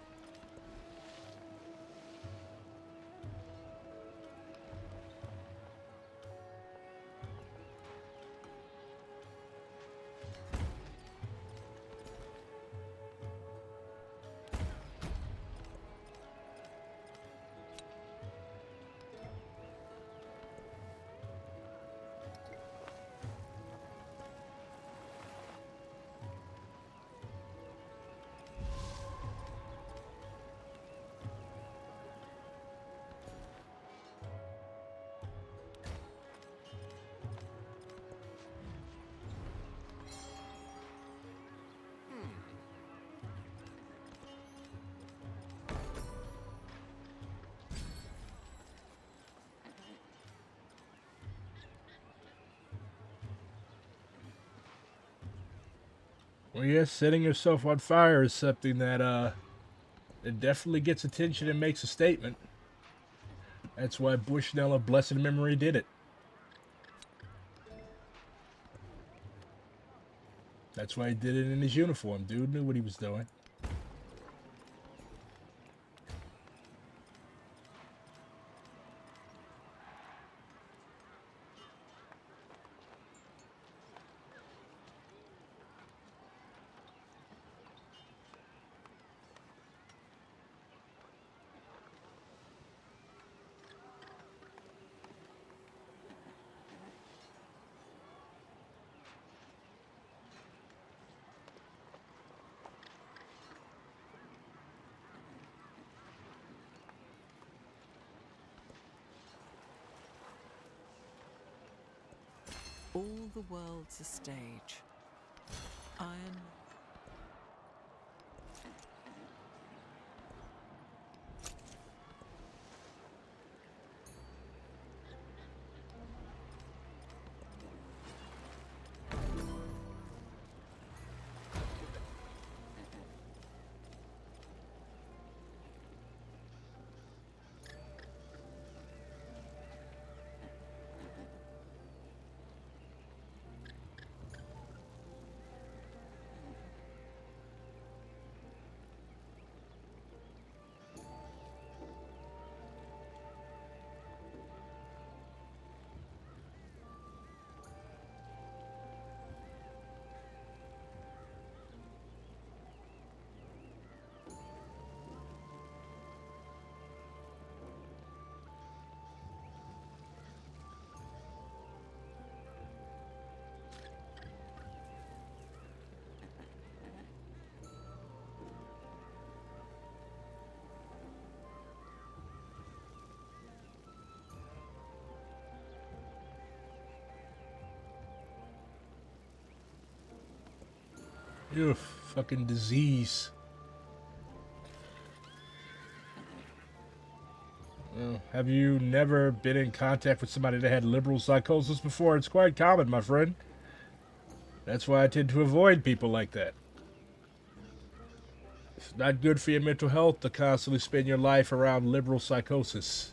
Speaker 1: Well, yes, setting yourself on fire is something that it definitely gets attention and makes a statement. That's why Bushnell of blessed memory did it. That's why he did it in his uniform. Dude knew what he was doing.
Speaker 6: All the world's a stage. Iron. You fucking disease. Have you never been in contact with somebody that had liberal psychosis before? It's quite common, my friend. That's why I tend to avoid people like that. It's not good for your mental health to constantly spend your life around liberal psychosis.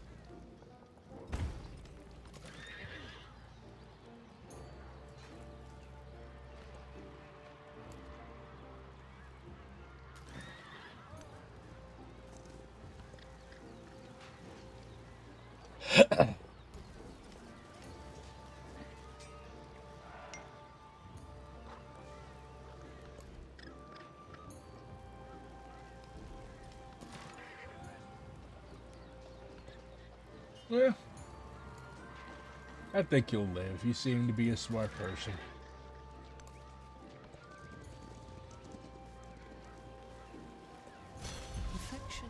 Speaker 6: Well, I think you'll live. You seem to be a smart person. Perfection.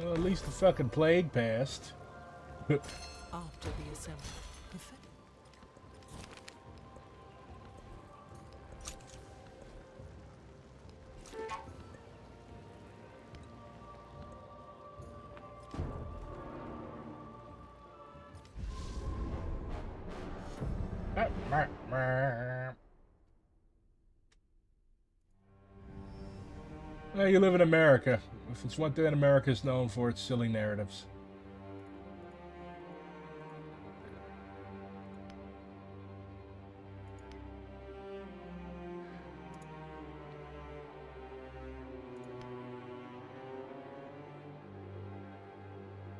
Speaker 1: Well, at least the fucking plague passed.
Speaker 6: After the assembly. Perfect.
Speaker 1: Well, you live in America. If it's one thing that America is known for, it's silly narratives.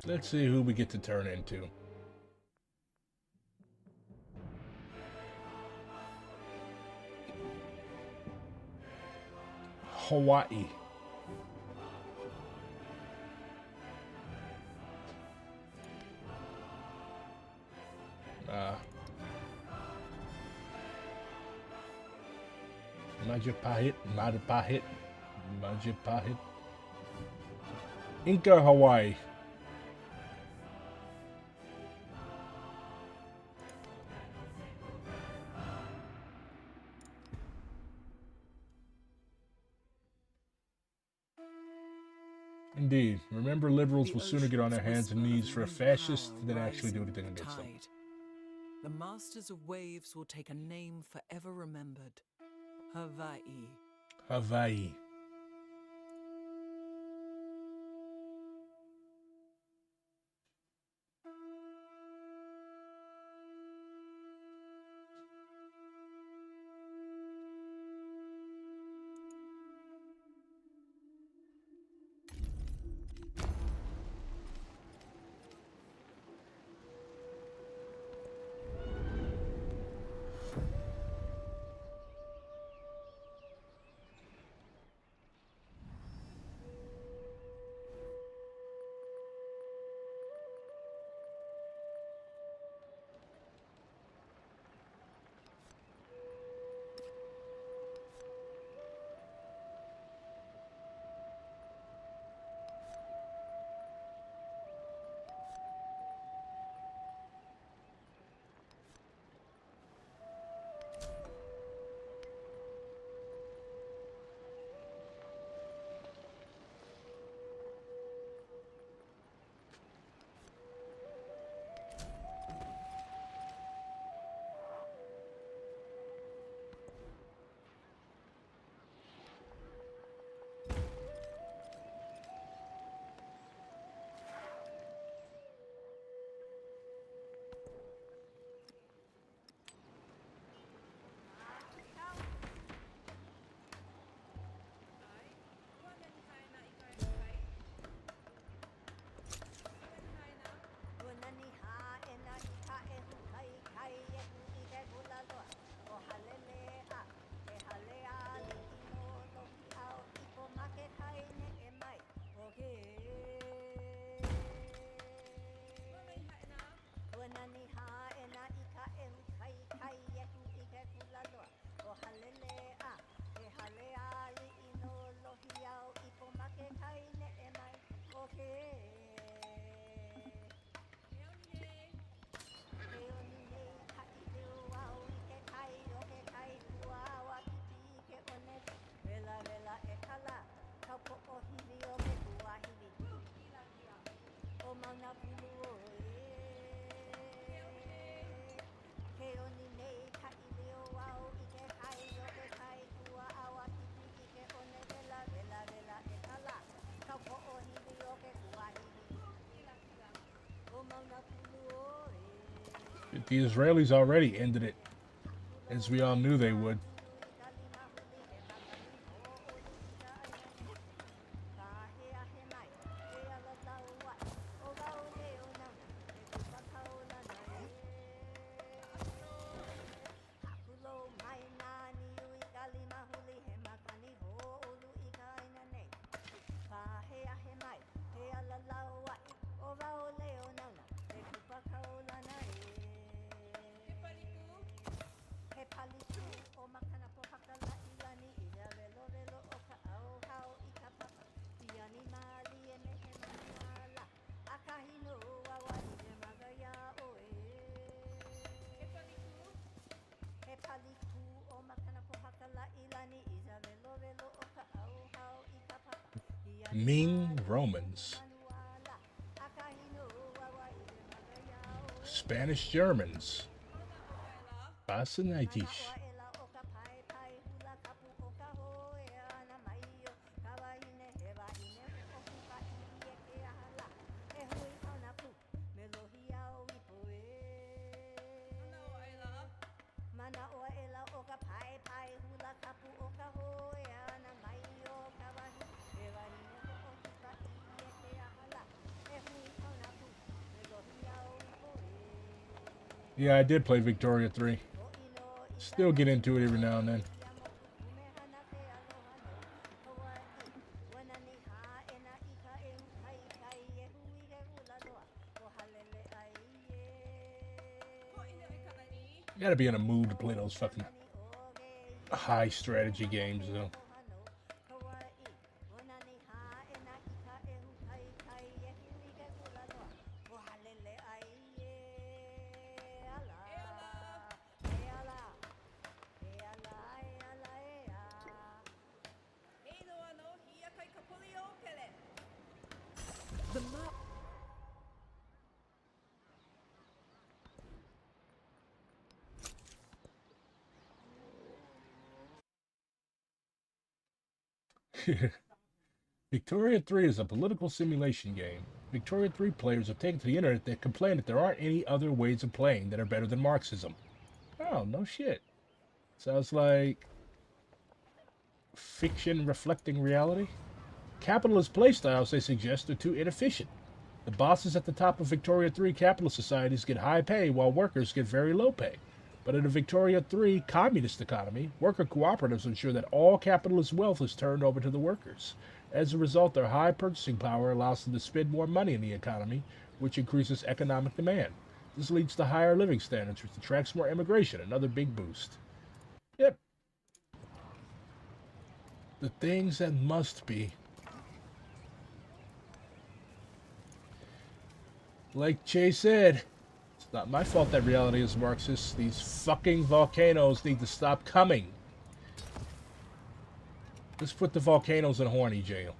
Speaker 1: Let's see who we get to turn into. Hawaii. Majapahit, Majapahit, Majapahit. Inca, Hawaii. Indeed. Remember, liberals will sooner get on their hands and knees for a fascist than actually do anything against them.
Speaker 6: The masters of waves will take a name forever remembered. Hawaii.
Speaker 1: Hawaii. The Israelis already ended it, as we all knew they would. Ming Romans. Spanish Germans. Fascinating. Yeah, I did play Victoria 3. Still get into it every now and then. You gotta be in a mood to play those fucking high strategy games, though.
Speaker 6: The map.
Speaker 1: Victoria 3 is a political simulation game. Victoria 3 players have taken to the internet that complain that there aren't any other ways of playing that are better than Marxism. Oh, no shit. Sounds like fiction reflecting reality. Capitalist playstyles, they suggest, are too inefficient. The bosses at the top of Victoria 3 capitalist societies get high pay while workers get very low pay. But in a Victoria 3 communist economy, worker cooperatives ensure that all capitalist wealth is turned over to the workers. As a result, their high purchasing power allows them to spend more money in the economy, which increases economic demand. This leads to higher living standards, which attracts more immigration, another big boost. Yep. The things that must be. Like Che said, it's not my fault that reality is Marxist. These fucking volcanoes need to stop coming. Let's put the volcanoes in horny jail.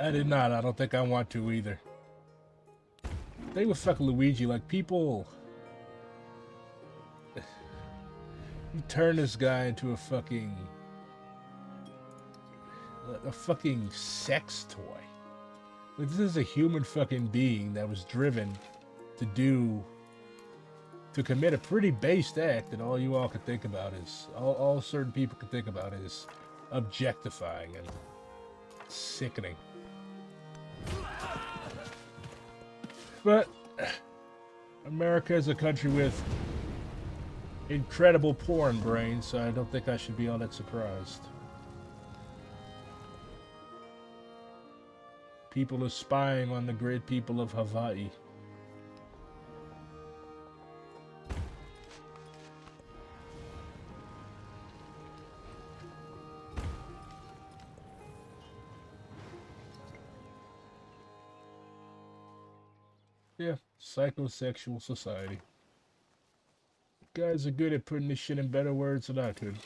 Speaker 1: I did not. I don't think I want to either. They with fucking Luigi, like people. You turn this guy into a fucking sex toy. Like, this is a human fucking being that was driven to commit a pretty based act, and all you all can think about is all certain people can think about is objectifying and sickening. But America is a country with incredible porn brains, so I don't think I should be all that surprised. People are spying on the great people of Hawaii. Yeah, psychosexual society. Guys are good at putting this shit in better words than I could.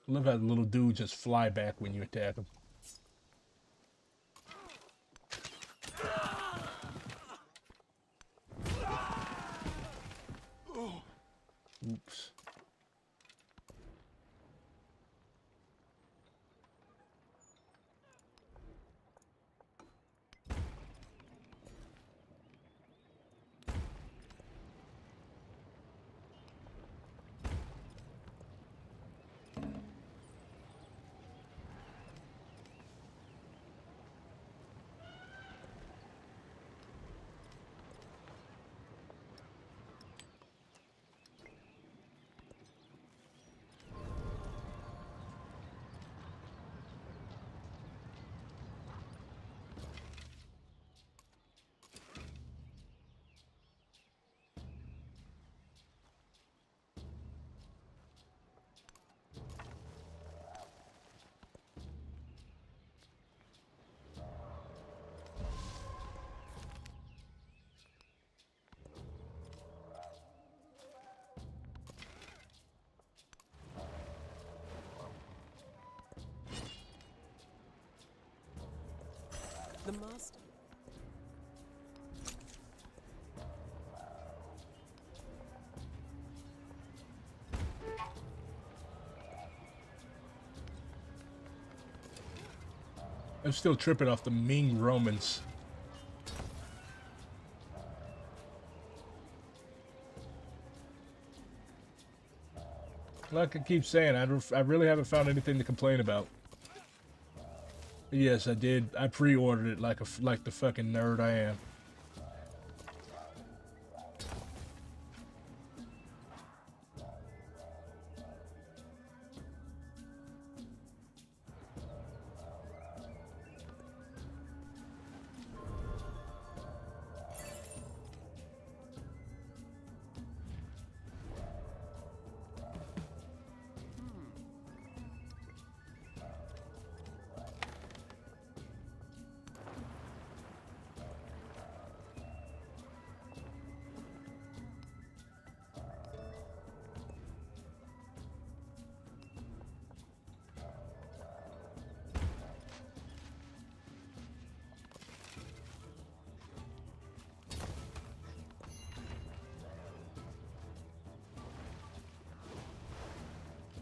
Speaker 1: I love how the little dudes just fly back when you attack them. Oops.
Speaker 6: The master.
Speaker 1: I'm still tripping off the Ming Romans. Like I keep saying, I really haven't found anything to complain about. Yes, I did. I pre-ordered it like the fucking nerd I am.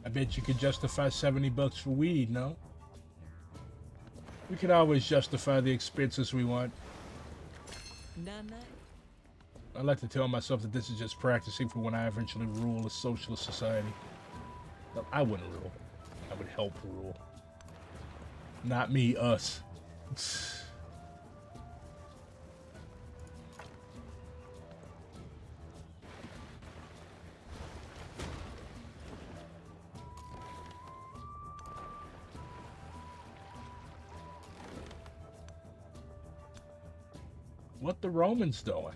Speaker 1: I bet you could justify $70 for weed, no? We can always justify the expenses we want.
Speaker 6: Nana.
Speaker 1: I like to tell myself that this is just practicing for when I eventually rule a socialist society. Well, I wouldn't rule. I would help rule. Not me, us. What the Romans doing?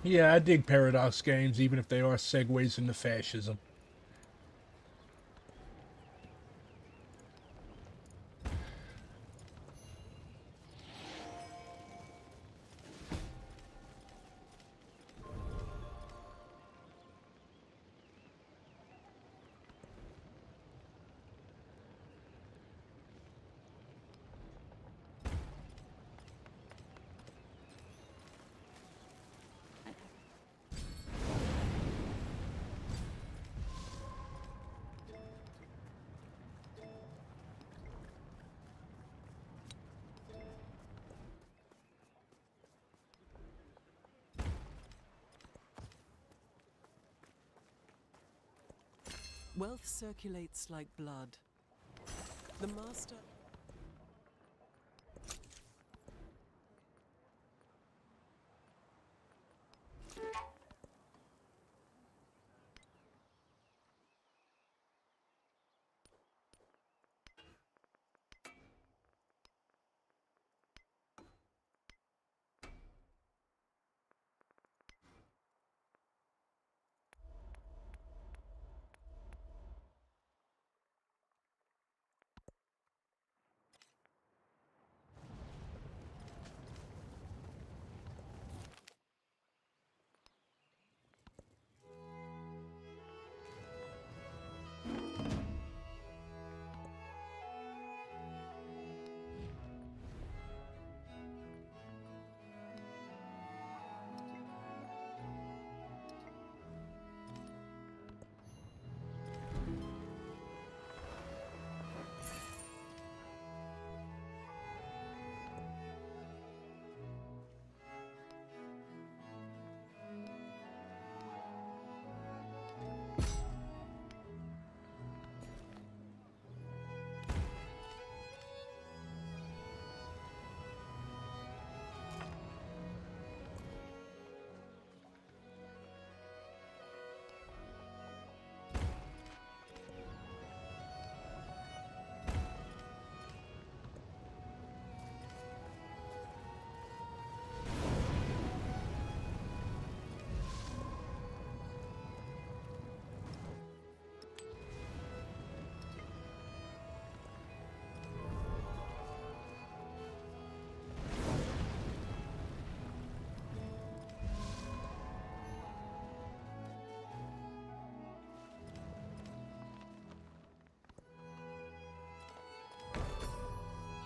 Speaker 1: Yeah, I dig paradox games, even if they are segues into fascism.
Speaker 6: Wealth circulates like blood. The master...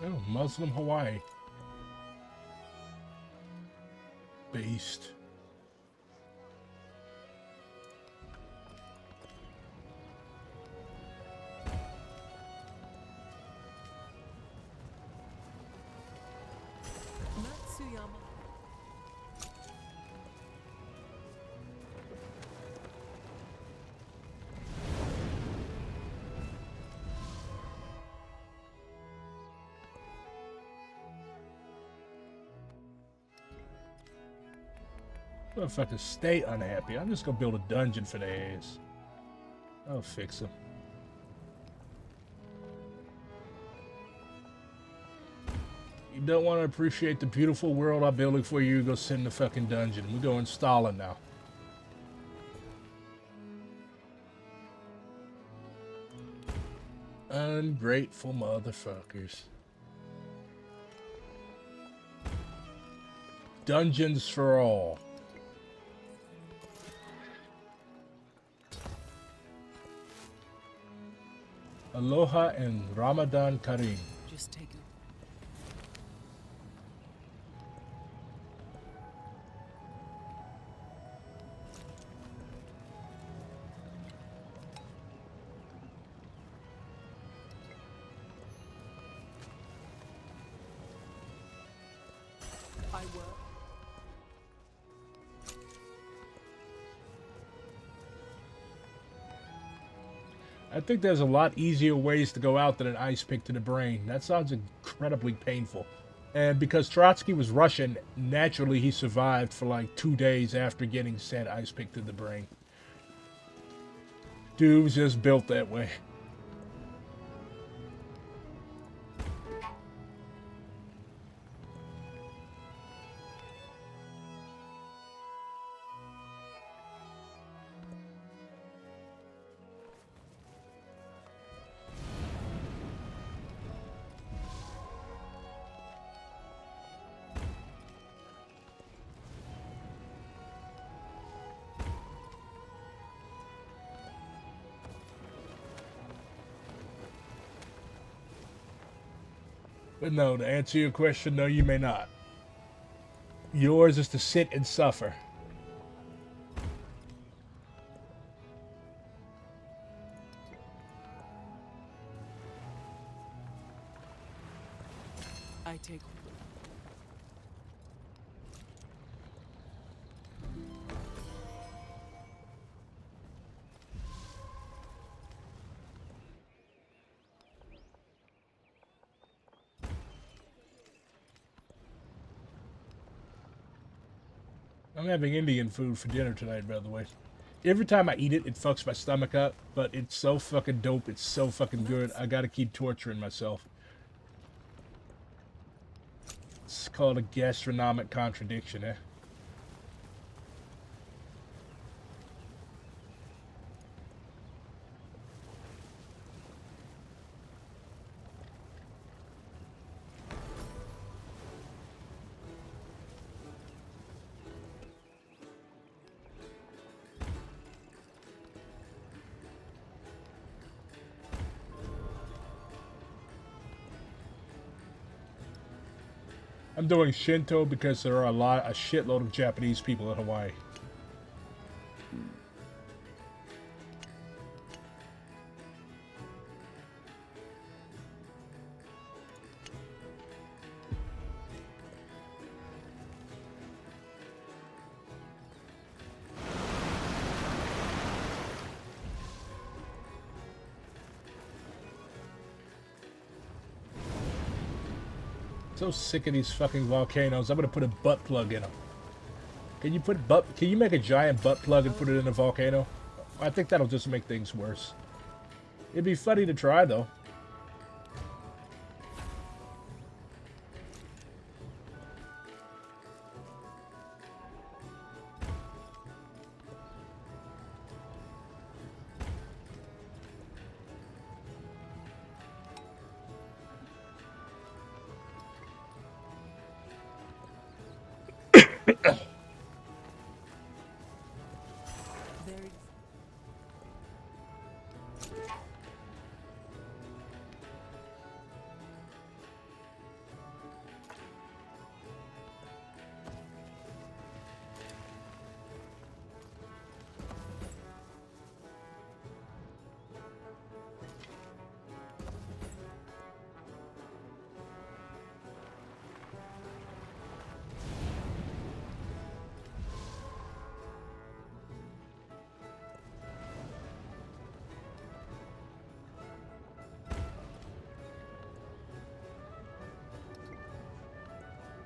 Speaker 1: Oh, Muslim Hawaii. Based.
Speaker 6: Matsuyama...
Speaker 1: Motherfuckers stay unhappy. I'm just gonna build a dungeon for their ass. I'll fix them. You don't want to appreciate the beautiful world I'm building for you, go sit in the fucking dungeon. We're going Stalin now. Ungrateful motherfuckers. Dungeons for all. Aloha and Ramadan Kareem.
Speaker 6: Just take it. I work.
Speaker 1: I think there's a lot easier ways to go out than an ice pick to the brain. That sounds incredibly painful. And because Trotsky was Russian, naturally he survived for like 2 days after getting said ice pick to the brain. Dude was just built that way. But no, to answer your question, no, you may not. Yours is to sit and suffer.
Speaker 6: I take.
Speaker 1: I'm having Indian food for dinner tonight, by the way. Every time I eat it, it fucks my stomach up, but it's so fucking dope. It's so fucking good. I gotta keep torturing myself. It's called a gastronomic contradiction, eh? I'm doing Shinto because there are a shitload of Japanese people in Hawaii. So sick of these fucking volcanoes. I'm gonna put a butt plug in them. Can you make a giant butt plug and put it in a volcano? I think that'll just make things worse. It'd be funny to try though.
Speaker 6: There.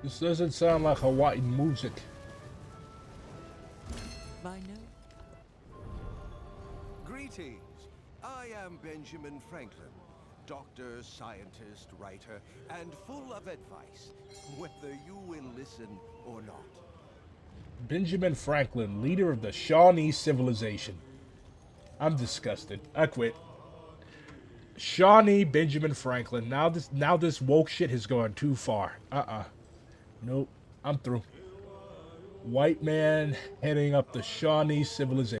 Speaker 1: This doesn't sound like Hawaiian music.
Speaker 6: By no.
Speaker 9: Greetings. I am Benjamin Franklin, doctor, scientist, writer, and full of advice, whether you will listen or not.
Speaker 1: Benjamin Franklin, leader of the Shawnee civilization. I'm disgusted. I quit. Shawnee Benjamin Franklin. Now this woke shit has gone too far. Nope. I'm through. White man heading up the Shawnee civilization.